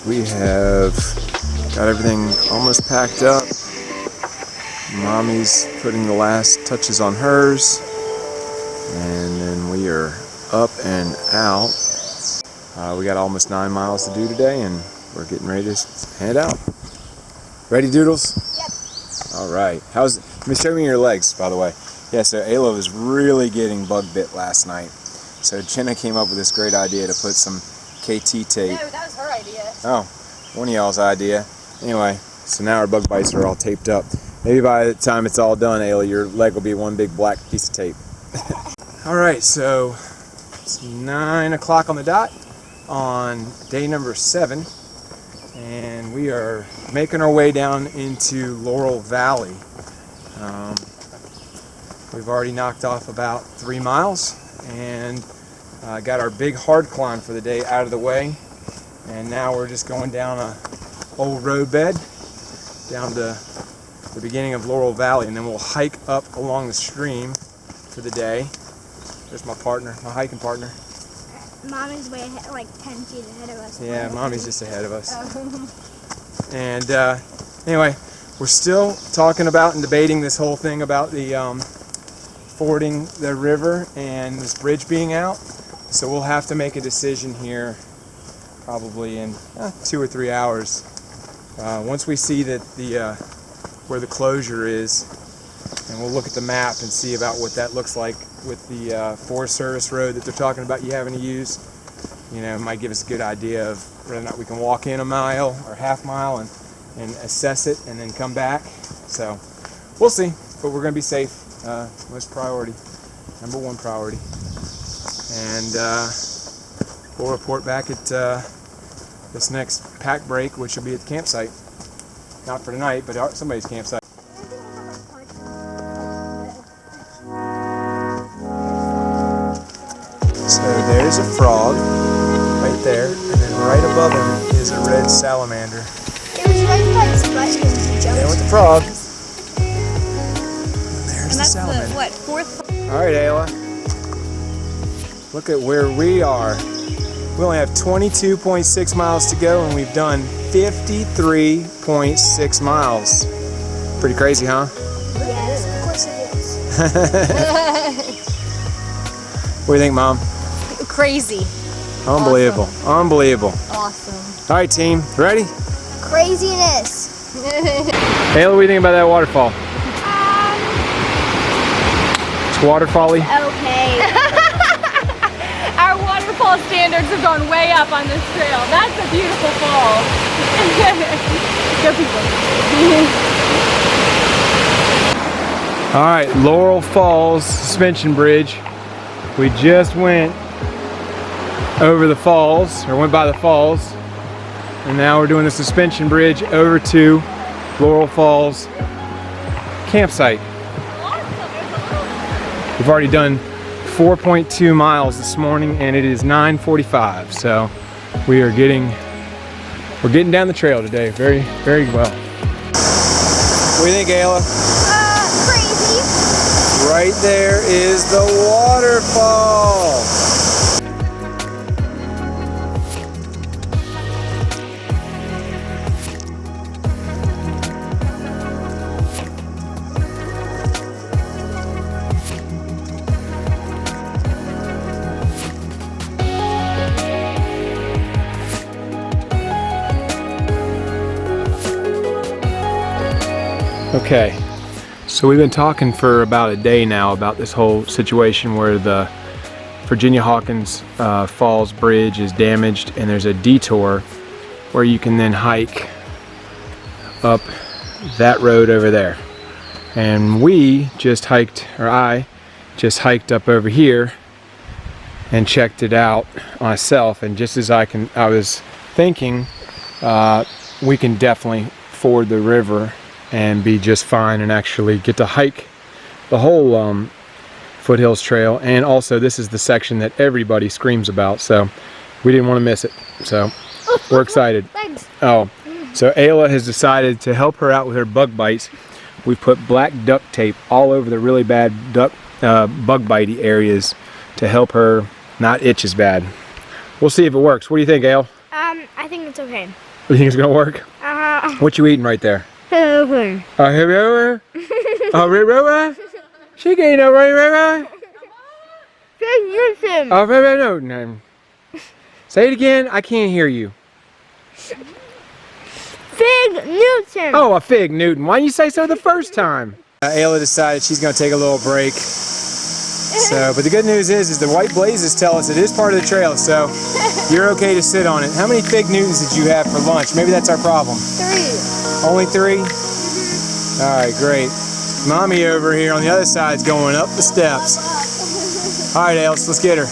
We have got everything almost packed up. Mommy's putting the last touches on hers. And then we are up and out. We got almost 9 miles to do today, and we're getting ready to head out. Ready, Doodles? Yep. All right. Let me show me your legs, by the way. Yeah, so Ayla was really getting bug bit last night. So Jenna came up with this great idea to put some KT tape. No, that was her idea. Oh, one of y'all's idea. Anyway, so now our bug bites are all taped up. Maybe by the time it's all done, Ayla, your leg will be one big black piece of tape. All right, so it's 9 o'clock on the dot on day number 7, and we are making our way down into Laurel Valley. We've already knocked off about 3 miles, and got our big hard climb for the day out of the way, and now we're just going down a old road bed down to the beginning of Laurel Valley, and then we'll hike up along the stream for the day. There's my partner, my hiking partner. Mommy's way ahead, like 10 feet ahead of us. Yeah, Mommy's just ahead of us. And anyway, we're still talking about and debating this whole thing about the fording the river and this bridge being out. So we'll have to make a decision here probably in 2 or 3 hours. Once we see that where the closure is, and we'll look at the map and see about what that looks like with the Forest Service road that they're talking about you having to use. You know, it might give us a good idea of whether or not we can walk in a mile or half mile and assess it and then come back. So we'll see, but we're gonna be safe. Most priority, number one priority. And we'll report back at this next pack break, which will be at the campsite. Not for tonight, but somebody's campsite. So there's a frog right there, and then right above him is a red salamander. It was right by his butt and he jumped. There with the frog. And there's And the that's salamander. the, what, 4th? All right, Ayla. Look at where we are. We only have 22.6 miles to go, and we've done 53.6 miles. Pretty crazy, huh? Yes, of course it is. What do you think, Mom? Crazy. Unbelievable. Unbelievable. Awesome. All right, team. Ready? Craziness. Ayla, what do you think about that waterfall? It's waterfall-y? Okay. Our waterfall standards have gone way up on this trail. That's a beautiful fall. Go people. All right, Laurel Falls Suspension Bridge. We just went over the falls, or went by the falls, and now we're doing the suspension bridge over to Laurel Falls campsite. We've already done 4.2 miles this morning, and it is 9:45. So we're getting down the trail today, very, very well. What do you think, Ayla? Crazy. Right there is the waterfall. Okay, so we've been talking for about a day now about this whole situation where the Virginia Hawkins Falls Bridge is damaged, and there's a detour where you can then hike up that road over there. And we just hiked, or I just hiked up over here and checked it out myself, and just as I was thinking, we can definitely ford the river and be just fine and actually get to hike the whole Foothills Trail. And also, this is the section that everybody screams about, so we didn't want to miss it. So we're excited. Legs. Oh, so Ayla has decided to help her out with her bug bites. We've put black duct tape all over the really bad bug bitey areas to help her not itch as bad. We'll see if it works. What do you think, Ayla? I think it's okay. You think it's gonna work? What you eating right there? Okay. She getting no right. Listen. No. Say it again. I can't hear you. Fig Newton. Oh, a fig Newton. Why didn't you say so the first time? Ayla decided she's going to take a little break. So, but the good news is the white blazes tell us it is part of the trail, so you're okay to sit on it. How many fig Newtons did you have for lunch? Maybe that's our problem. 3. Only 3? All right, great. Mommy over here on the other side's going up the steps. All right, Ayla, let's get her.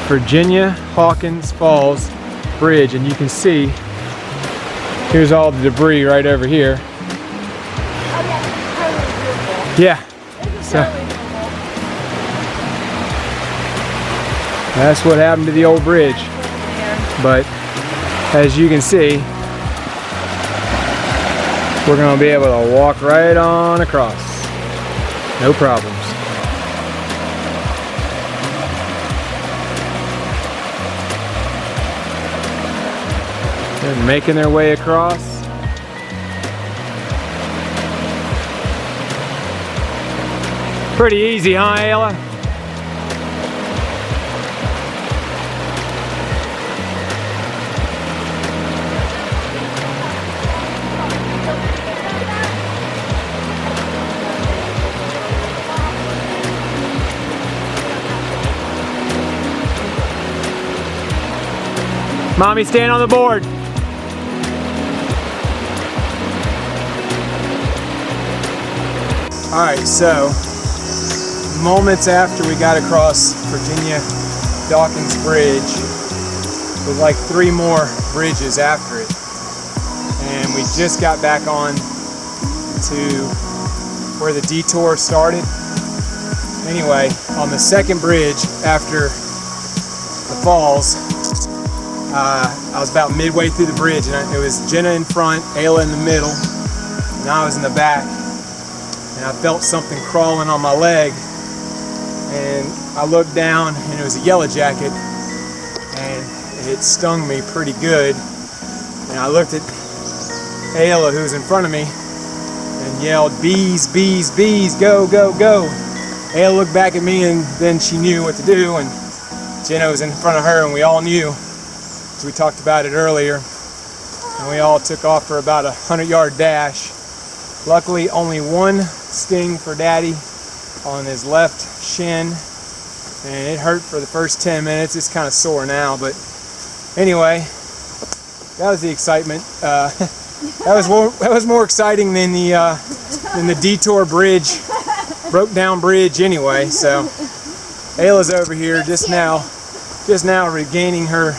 Virginia Hawkins Falls Bridge, and you can see here's all the debris right over here. Yeah, so that's what happened to the old bridge. But as you can see, we're going to be able to walk right on across, no problems. They're making their way across. Pretty easy, huh, Ayla? Mommy, stand on the board. All right, so moments after we got across Virginia Dawkins Bridge, with like 3 more bridges after it, and we just got back on to where the detour started. Anyway, on the second bridge after the falls, I was about midway through the bridge, and it was Jenna in front, Ayla in the middle, and I was in the back. And I felt something crawling on my leg, and I looked down, and it was a yellow jacket, and it stung me pretty good. And I looked at Ayla, who was in front of me, and yelled, "Bees, bees, bees, go, go, go." Ayla looked back at me, and then she knew what to do, and Jenna was in front of her, and we all knew. We talked about it earlier, and we all took off for about a 100-yard dash. Luckily, only one sting for Daddy on his left shin, and it hurt for the first 10 minutes. It's kind of sore now, but anyway, that was the excitement. That was more exciting than the detour bridge, broke down bridge anyway. So Ayla's over here just now regaining her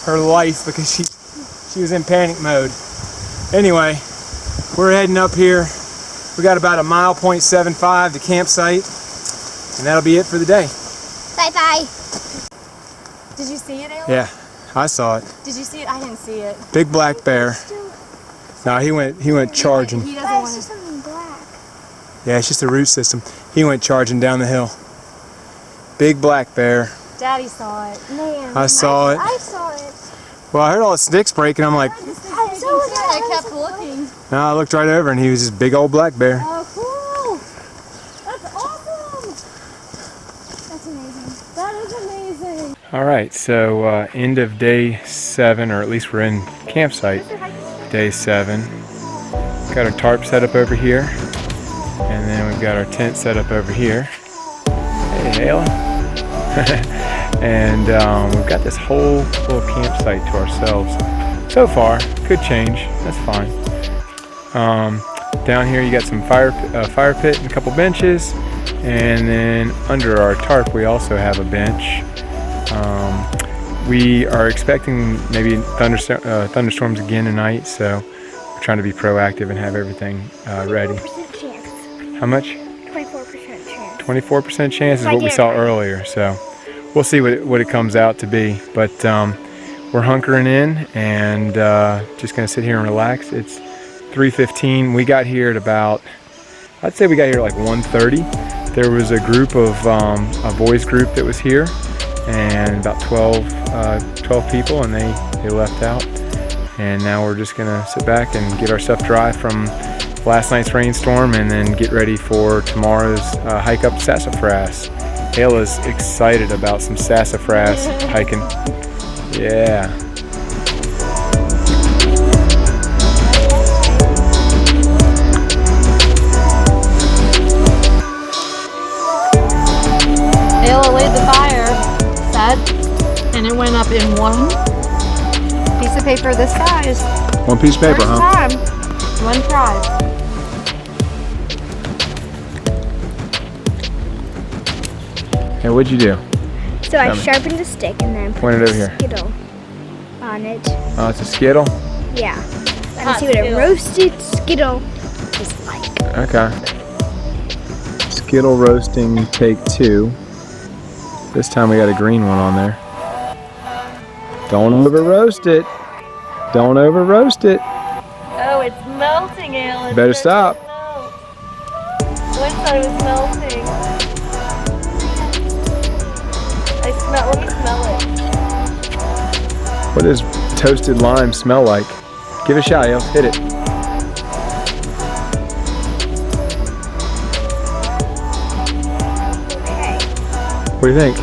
life because she was in panic mode. Anyway, we're heading up here. We got about 1.75 to campsite, and that'll be it for the day. Bye bye. Did you see it, Ayla? Yeah, I saw it. Did you see it? I didn't see it. Big black bear. No, he went charging. He doesn't But want it's just to. something black. Yeah, it's just a root system. He went charging down the hill. Big black bear. Daddy saw it. Man, I saw it. I saw it. Well, I heard all the sticks breaking. I'm like, I kept looking. no, I looked right over, and he was just big old black bear. Oh, cool! That's awesome! That's amazing. That is amazing. All right, so end of day 7, or at least we're in campsite day 7. Got our tarp set up over here, and then we've got our tent set up over here. Hey, Ayla. And we've got this whole little campsite to ourselves. So far, could change. That's fine. Down here, you got some fire pit and a couple benches, and then under our tarp, we also have a bench. We are expecting maybe thunderstorms again tonight, so we're trying to be proactive and have everything ready. 24% chance. How much? 24% chance. 24% chance is what we saw earlier, so we'll see what it comes out to be. But we're hunkering in and just gonna sit here and relax. It's 3:15. We got here at about, I'd say we got here at like 1:30. There was a group of a boys group that was here, and about 12 people, and they left out. And now we're just gonna sit back and get our stuff dry from last night's rainstorm, and then get ready for tomorrow's hike up Sassafras. Ayla's excited about some sassafras hiking. Yeah. Ayla laid the fire, said, and it went up in one piece of paper this size. One piece of paper, First huh? time, one try. Hey, what'd you do? So I Tell me. sharpened the stick and then Point put it a over here. Skittle on it. Oh, it's a Skittle? Yeah. Hot Let's see what a Skittle. roasted Skittle is like. Okay. Skittle roasting take 2. This time we got a green one on there. Don't over roast it. Don't over roast it. Oh, it's melting, Ayla. Better stop. One thought it was melting. Let me smell it. What does toasted lime smell like? Give it a shot, yo. Hit it. Okay. What do you think?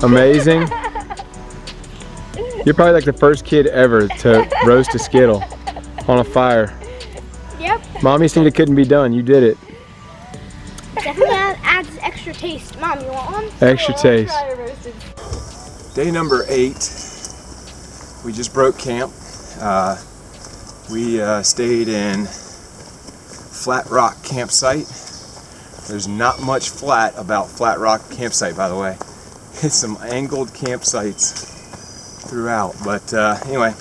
Amazing? You're probably like the first kid ever to roast a Skittle on a fire. Yep. Mommy said it couldn't be done. You did it. Definitely adds extra taste. Mom, you want one? Extra taste. Try a roasted. Day number 8. We just broke camp. We stayed in Flat Rock campsite. There's not much flat about Flat Rock campsite, by the way. It's some angled campsites throughout. But anyway,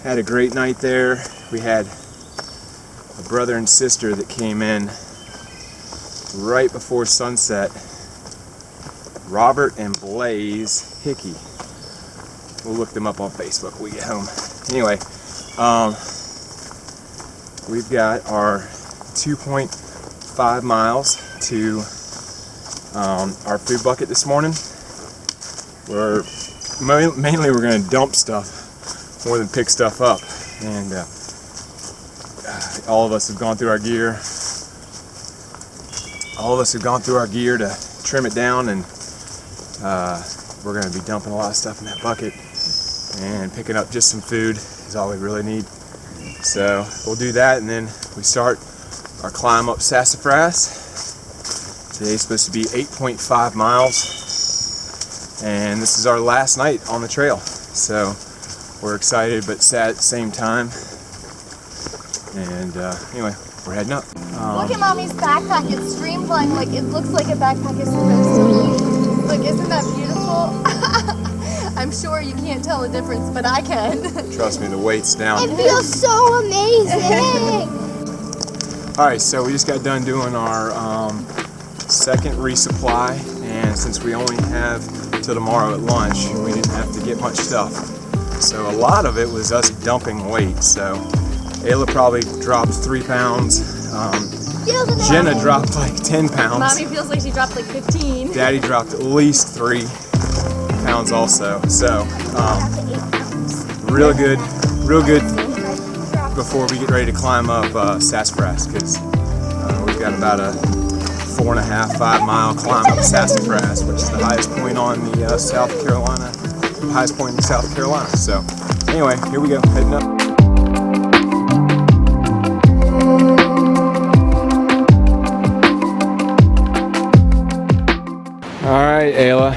had a great night there. We had a brother and sister that came in right before sunset. Robert and Blaze Hickey. We'll look them up on Facebook when we get home. Anyway, we've got our 2.5 miles to our food bucket this morning. Mainly we're going to dump stuff more than pick stuff up, and all of us have gone through our gear. To trim it down, and we're going to be dumping a lot of stuff in that bucket, and picking up just some food is all we really need. So we'll do that, and then we start our climb up Sassafras. Today's supposed to be 8.5 miles, and this is our last night on the trail. So we're excited but sad at the same time. And anyway, we're heading up. Look at Mommy's backpack. It's streamlined like it looks like a backpack is supposed to be. Look, isn't that beautiful? I'm sure you can't tell the difference, but I can. Trust me, the weight's down. It feels so amazing. Alright, so we just got done doing our second resupply, and since we only have till tomorrow at lunch, we didn't have to get much stuff. So a lot of it was us dumping weight. So Ayla probably dropped 3 pounds. Jenna dropped like 10 pounds. Mommy feels like she dropped like 15. Daddy dropped at least 3 pounds also. So real good before we get ready to climb up Sassafras, because we've got about a 4.5, 5 mile climb up Sassafras, which is the highest point on the highest point in South Carolina. So anyway, here we go, heading up. All right, Ayla,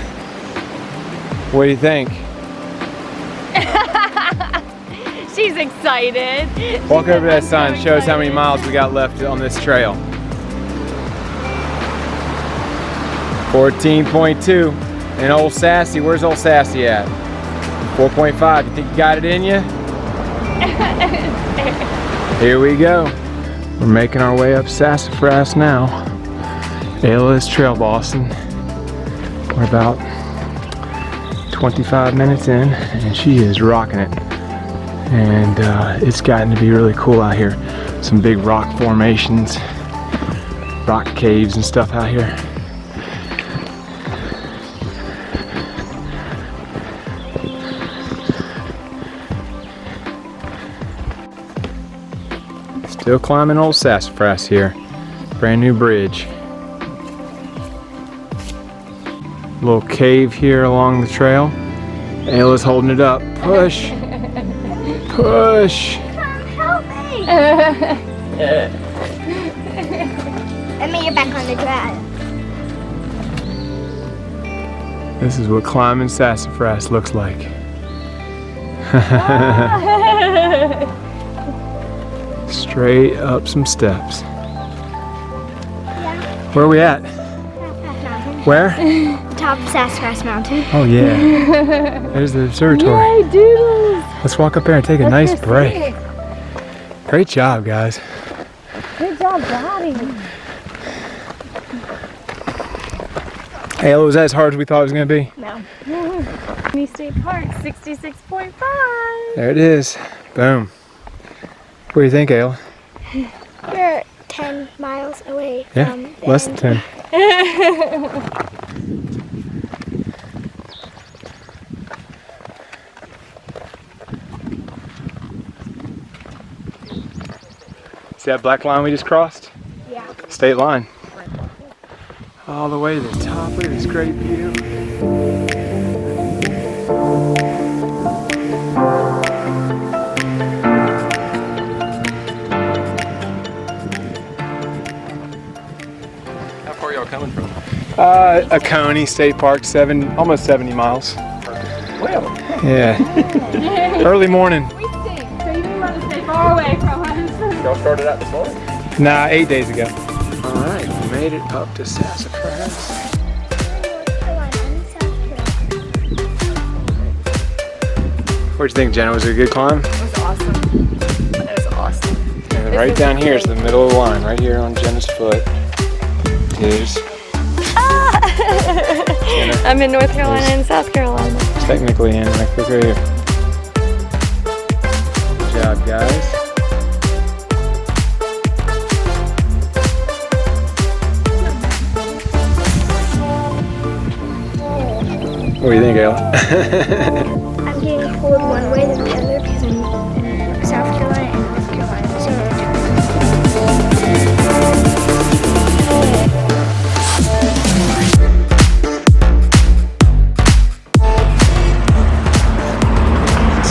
what do you think? She's excited. Walk over to that sign, show us how many miles we got left on this trail. 14.2. And old Sassy, where's old Sassy at? 4.5. You think you got it in you? Here we go. We're making our way up Sassafras now. Ayla is trail bossing. We're about 25 minutes in, and she is rocking it. And it's gotten to be really cool out here. Some big rock formations, rock caves and stuff out here. Still climbing old Sassafras here. Brand new bridge. Little cave here along the trail. Ayla's holding it up. Push! Push! Help me! Let me get back on the drive. This is what climbing Sassafras looks like. Straight up some steps. Yeah. Where are we at? Mountain. Where? The top of Sassafras Mountain. Oh yeah. There's the observatory. Yay, doodles! Let's walk up there and take a nice break. Great job, guys. Good job, Daddy. Ayla, was that as hard as we thought it was going to be? No. State Park, 66.5. There it is. Boom. What do you think, Ayla? We're 10 miles away from the less end. than 10. See that black line we just crossed? Yeah. State line. All the way to the top. Look at this great view. How far y'all coming from? Oconee State Park, almost 70 miles. Yeah. Early morning. We stink, so you want to stay far away from us. Y'all started out this morning? Nah, 8 days ago. All right, we made it up to Sassafras. What'd you think, Jenna? Was it a good climb? It was awesome. It was awesome. And right down here is the middle of the line, right here on Jenna's foot. Is I'm in North Carolina and South Carolina. technically in, like, look right here. Good job, guys. What do you think, Ayla? I'm getting pulled one way than the other because I'm in South Carolina and North Carolina.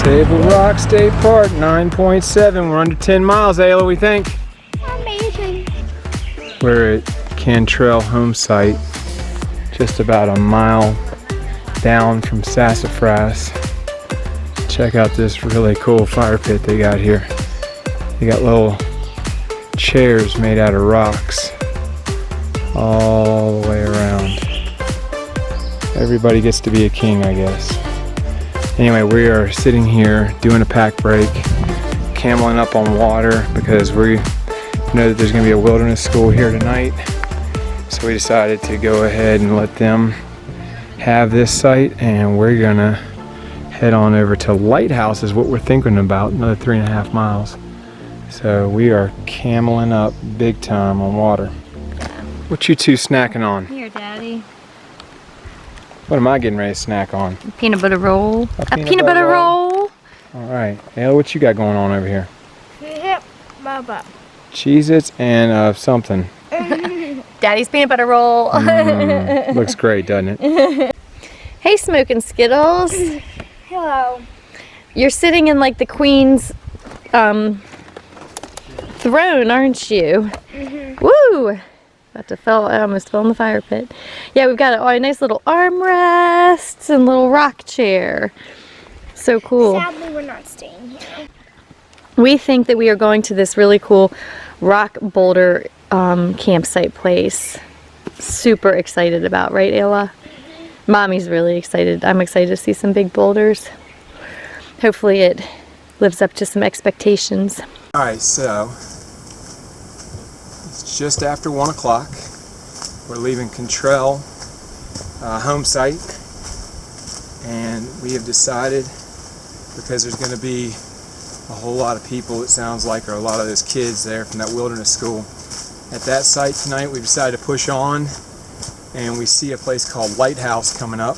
Table Rock State Park, 9.7. We're under 10 miles, Ayla, we think. Amazing. We're at Cantrell Home Site, just about a mile down from Sassafras. Check out this really cool fire pit they got here. They got little chairs made out of rocks all the way around. Everybody gets to be a king, I guess. Anyway, we are sitting here doing a pack break, cameling up on water because we know that there's going to be a wilderness school here tonight. So we decided to go ahead and let them have this site, and we're going to head on over to Lighthouse is what we're thinking about, another 3.5 miles. So we are cameling up big time on water. What you two snacking on? Here, Daddy. What am I getting ready to snack on? Peanut butter roll. A peanut butter roll. All right. Ayla, what you got going on over here? Cheez-Its and something. Daddy's peanut butter roll. Looks great, doesn't it? Hey, Smoking Skittles. Hello. You're sitting in like the Queen's throne, aren't you? Woo! About to fall. I almost fell in the fire pit. Yeah, we've got a nice little armrests and little rock chair. So cool. Sadly, we're not staying here. We think that we are going to this really cool rock boulder campsite place. Super excited about, right, Ayla? Mommy's really excited. I'm excited to see some big boulders. Hopefully it lives up to some expectations. All right, so it's just after 1 o'clock. We're leaving Cantrell home site, and we have decided, because there's going to be a whole lot of people, it sounds like, or a lot of those kids there from that wilderness school at that site tonight, we decided to push on, and we see a place called Lighthouse coming up,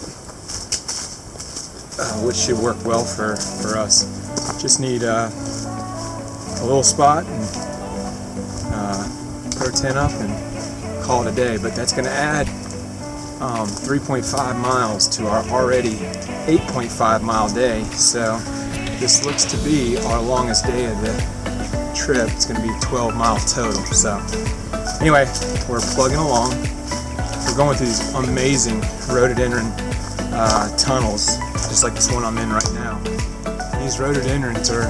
which should work well for us. Just need a little spot and put our tent up and call it a day, but that's going to add 3.5 miles to our already 8.5 mile day. So this looks to be our longest day of the trip. It's going to be 12 miles total. So anyway, we're plugging along. We're going through these amazing rhododendron tunnels, just like this one I'm in right now. These rhododendrons are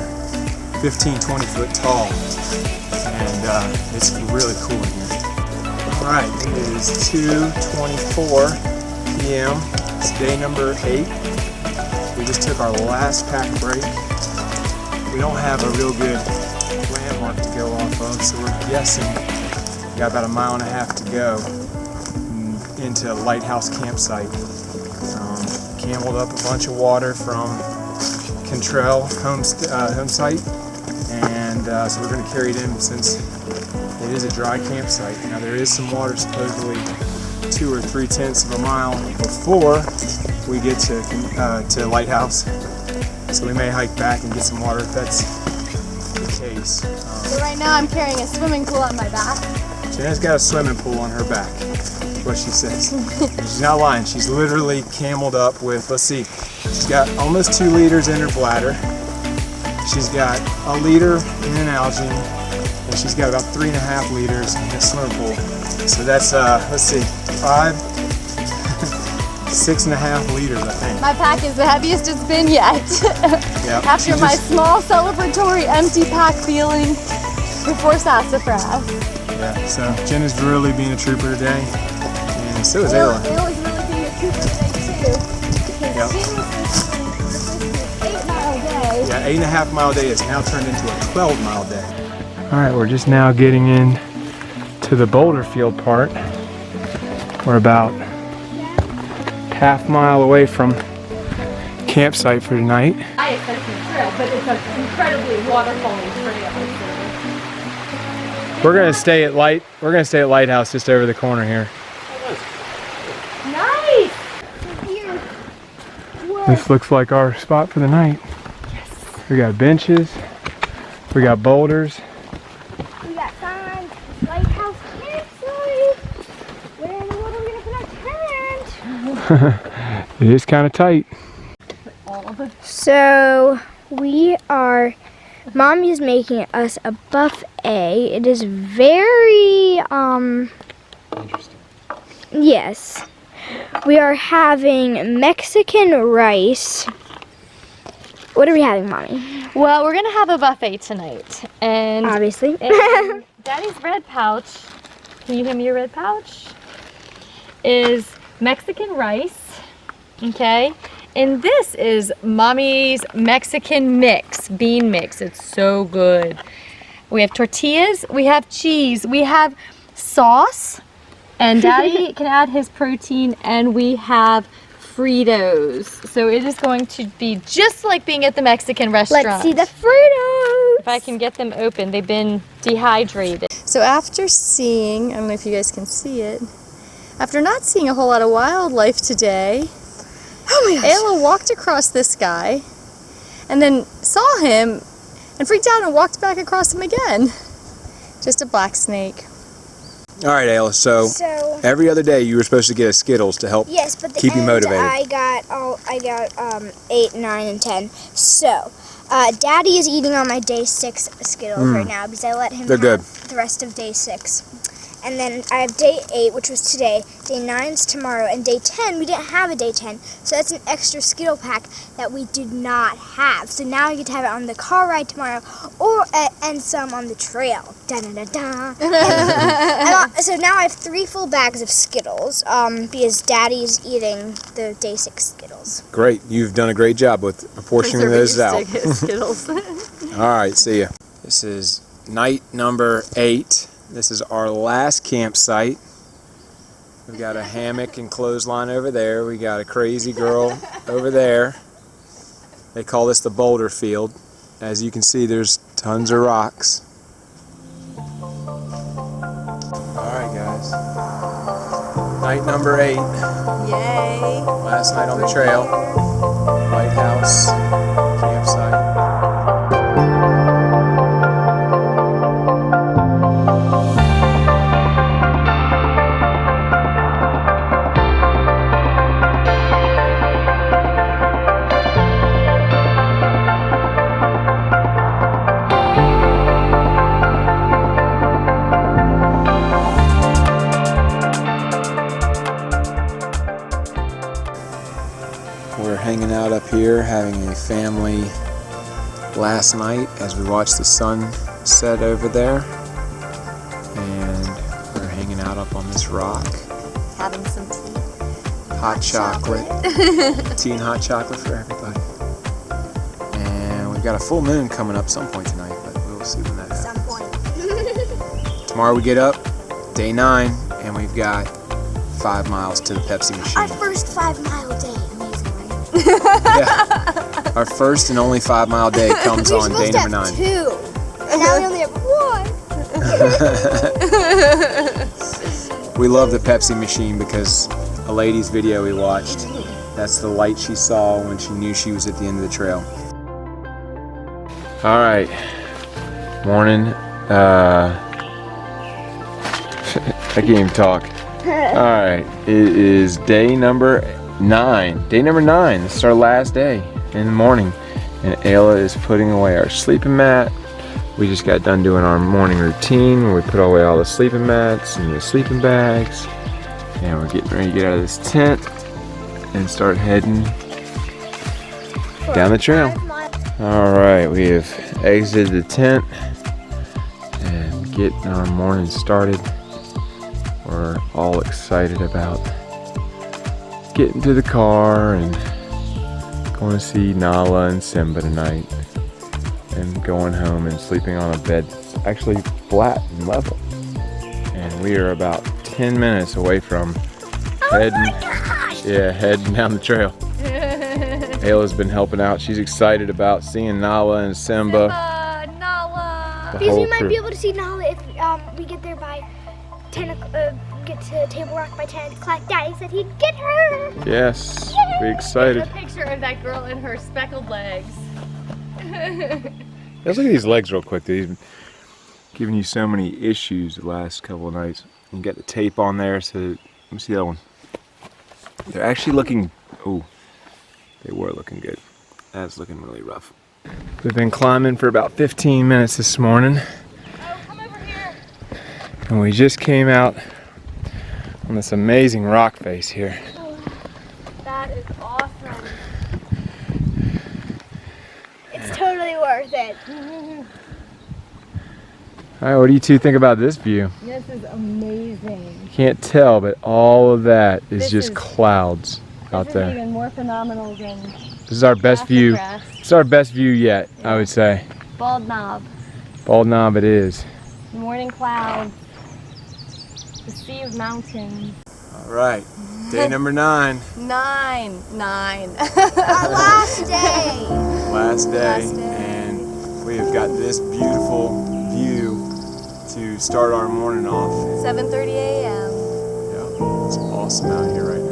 15-20 foot tall, and it's really cool in here. Alright, it is 2:24 p.m. It's day number 8. We just took our last pack break. We don't have a real good landmark to go off of, so we're guessing we got about 1.5 miles to go into Lighthouse campsite. Cameled up a bunch of water from Cantrell home site, and so we're going to carry it in since it is a dry campsite. Now there is some water supposedly 2 or 3/10 of a mile before we get to Lighthouse, so we may hike back and get some water if that's the case. So right now I'm carrying a swimming pool on my back. Jenna's got a swimming pool on her back. That's what she says. She's not lying. She's literally cameled up with, let's see, she's got almost 2 liters in her bladder. She's got 1 liter in an Algene, and she's got about 3.5 liters in a swimming pool. So that's, let's see, 5 6.5 liters, I think. My pack is the heaviest it's been yet. Yep. After my small celebratory empty pack feeling before sassafras. Yeah, so Jenna's really being a trooper today, and so is Ayla. Ayla's really being a trooper today too. Yep. She was supposed to be 8-mile day. Yeah, 8.5 mile day has now turned into a 12-mile day. All right, we're just now getting in to the boulder field part. We're about half mile away from campsite for tonight. I ascended trail, but it's an incredibly waterfalling trail. We're gonna stay at Lighthouse just over the corner here. Nice! This looks like our spot for the night. Yes. We got benches, we got boulders. We got signs, lighthouse campsite. Where in the world are we gonna put our tent? It is kind of tight. So Mommy is making us a buffet. It is very, Interesting. yes. We are having Mexican rice. What are we having, Mommy? Well, we're gonna have a buffet tonight, and Obviously. Daddy's red pouch. Can you hand me your red pouch? Is Mexican rice, okay? And this is Mommy's Mexican mix, bean mix. It's so good. We have tortillas, we have cheese, we have sauce, and Daddy can add his protein, and we have Fritos. So it is going to be just like being at the Mexican restaurant. Let's see the Fritos. If I can get them open, they've been dehydrated. So after seeing, I don't know if you guys can see it, after not seeing a whole lot of wildlife today, Oh my gosh. Ayla walked across this guy and then saw him and freaked out and walked back across him again. Just a black snake. All right, Ayla. So every other day you were supposed to get a Skittles to help Yes, but the keep you end, motivated. I got 8, 9, and 10. So, Daddy is eating on my day 6 Skittles right now because I let him They're good. have the rest of day 6. And then I have day 8, which was today, day 9's tomorrow, and day 10, we didn't have a day 10. So that's an extra Skittle pack that we did not have. So now I get to have it on the car ride tomorrow, or and some on the trail. Da-da-da-da. So now I have 3 full bags of Skittles, because Daddy's eating the day 6 Skittles. Great. You've done a great job with apportioning those out. Skittles. All right, see ya. This is night number 8. This is our last campsite. We've got a hammock and clothesline over there. We got a crazy girl over there. They call this the boulder field. As you can see, there's tons of rocks. All right, guys. Night number 8. Yay. Last night on the trail. Lighthouse campsite. We're hanging out up here having a family last night as we watch the sun set over there, and we're hanging out up on this rock. Having some tea. Hot chocolate. Tea and hot chocolate for everybody. And we've got a full moon coming up some point tonight, but we'll see when that happens. Some point. Tomorrow we get up, day 9, and we've got 5 miles to the Pepsi machine. Our first 5-mile day. Amazing, right? Yeah. Our first and only 5-mile day comes on day number 9. 2, and now we only have 1. We love the Pepsi machine because a lady's video we watched, that's the light she saw when she knew she was at the end of the trail. All right, morning. I can't even talk. All right, it is day number 9. Day number 9. This is our last day in the morning, and Ayla is putting away our sleeping mat. We just got done doing our morning routine where we put away all the sleeping mats and the sleeping bags, and we're getting ready to get out of this tent. and start heading down the trail. All right, we have exited the tent and getting our morning started. We're all excited about getting to the car and going to see Nala and Simba tonight, and going home and sleeping on a bed that's actually flat and level. And we are about 10 minutes away from heading down the trail. Ayla's been helping out. She's excited about seeing Nala and Simba. Nala! Because we might be able to see Nala if we get there by 10 o'clock, get to Table Rock by 10 o'clock. Daddy said he'd get her. Yes, we're excited. There's a picture of that girl and her speckled legs. Let's look at these legs real quick. They've given you so many issues the last couple of nights. You got the tape on there, so let me see that one. They're actually looking, oh, they were looking good. That's looking really rough. We've been climbing for about 15 minutes this morning. Oh, come over here. And we just came out on this amazing rock face here. Oh, that is awesome. It's totally worth it. All right, what do you two think about this view? This is amazing. You can't tell, but all of that is This just is- clouds out This there. is even more phenomenal than This is our best view. It's our best view yet, I would say. Bald Knob, Bald Knob it is. the morning clouds, the sea of mountains. All right, day number 9. Nine. Our last day. Last day, Last day. and we have got this beautiful view to start our morning off. 7:30 a.m. Yeah, it's awesome out here right now.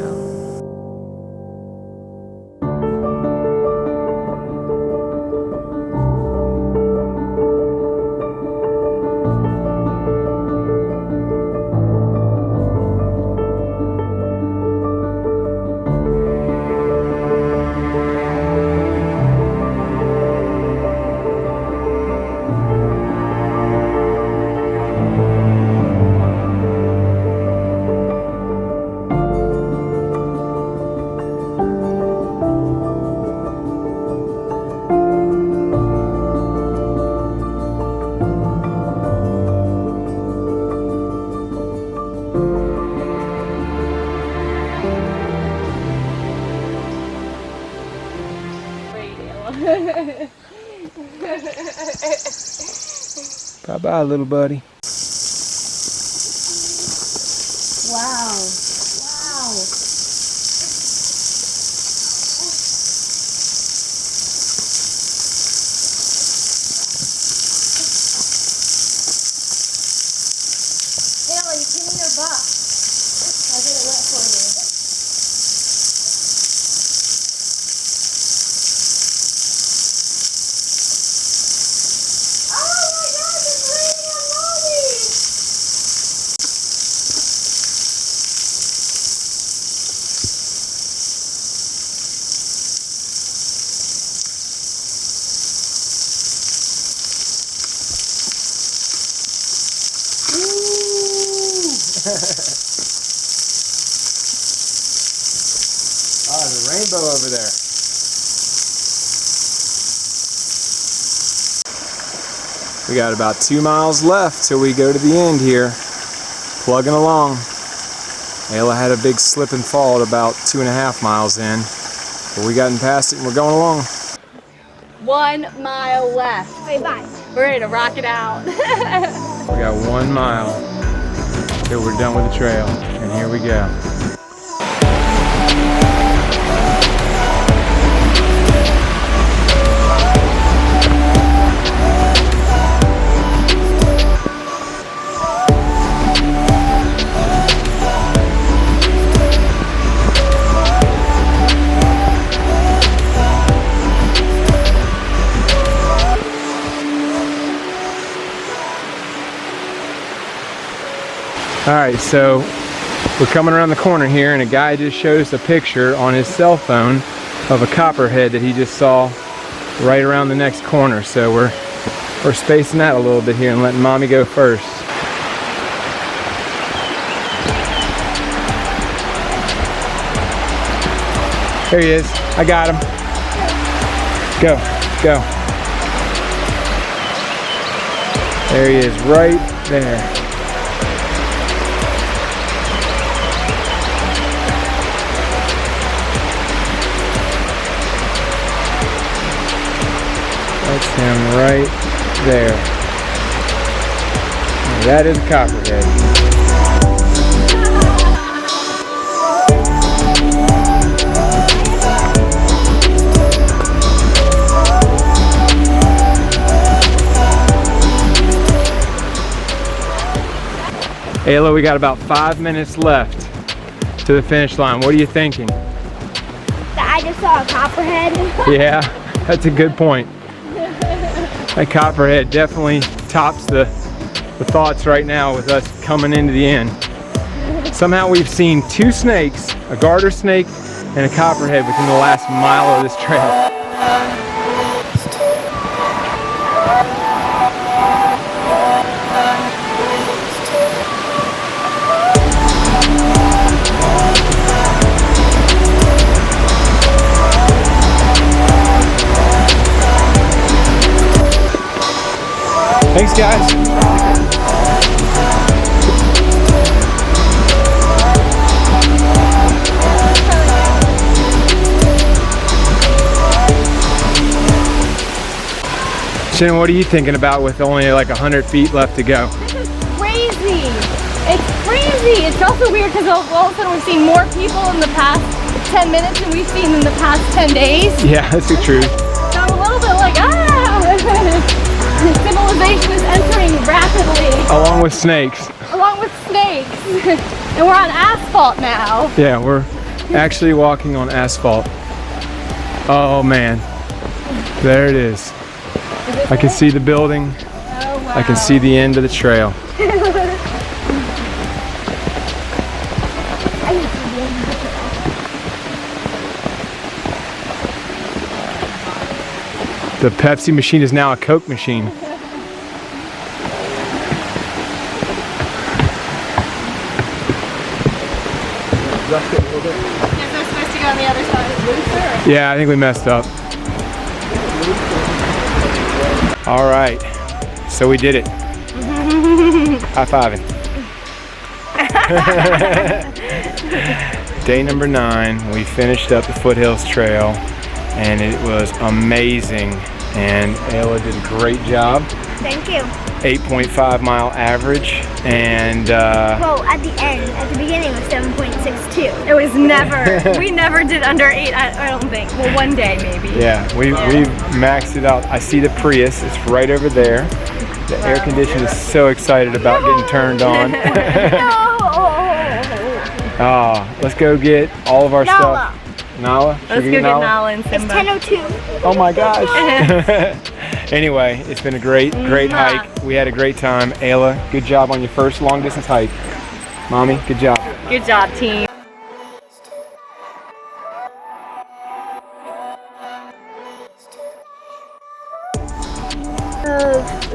Bye-bye, little buddy. Wow. Haley, give me your box. I'll get it wet for you. Oh, there's a rainbow over there. We got about 2 miles left till we go to the end here. Plugging along. Ayla had a big slip and fall at about 2.5 miles in. But we gotten past it and we're going along. 1 mile left. Bye bye. We're ready to rock it out. We got 1 mile till we're done with the trail. And here we go. All right, so we're coming around the corner here and a guy just showed us a picture on his cell phone of a copperhead that he just saw right around the next corner. So we're spacing that a little bit here and letting mommy go first. There he is. I got him. Go, go. There he is, right there. That's him right there. That is a copperhead. Ayla, we got about 5 minutes left to the finish line. What are you thinking? I just saw a copperhead. Yeah, that's a good point. That copperhead definitely tops the thoughts right now with us coming into the end. Somehow we've seen 2 snakes, a garter snake and a copperhead within the last mile of this trail. Thanks, guys. Shannon, what are you thinking about with only like 100 feet left to go? This is crazy. It's crazy. It's also weird because all of a sudden we've seen more people in the past 10 minutes than we've seen in the past 10 days. Yeah, that's the truth. So I'm a little bit like, civilization is entering rapidly. Along with snakes. Along with snakes. And we're on asphalt now. Yeah, we're actually walking on asphalt. Oh man, there it is. I can see the building. Oh, wow. I can see the end of the trail. The Pepsi machine is now a Coke machine. Is this supposed to go on the other side of the loop? Yeah, I think we messed up. All right, so we did it. High-fiving. Day number 9, we finished up the Foothills Trail, and it was amazing. And Ayla did a great job. Thank you. 8.5 mile average, and Well, at the end, at the beginning it was 7.62. It was never, we never did under 8, I don't think. Well, one day maybe. yeah, we've maxed it out. I see the Prius, it's right over there. The air conditioner is so excited about getting turned on. Oh, let's go get all of our stuff. Nala? Let's go get Nala and It's Simba. 10:02. Oh my gosh. Anyway, it's been a great hike. We had a great time. Ayla, good job on your first long distance hike. Mommy, good job. Good job, team.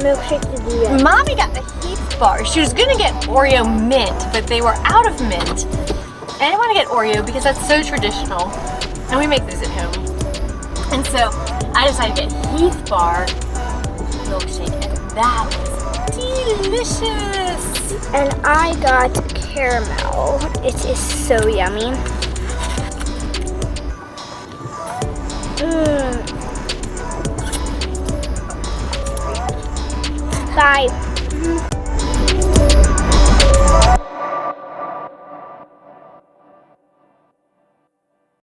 Milkshake to do that. Mommy got the Heath bar. She was gonna get Oreo mint, but they were out of mint. And I didn't want to get Oreo because that's so traditional. And we make those at home. And so I decided to get Heath bar milkshake, and that was delicious. And I got caramel. It is so yummy. Bye.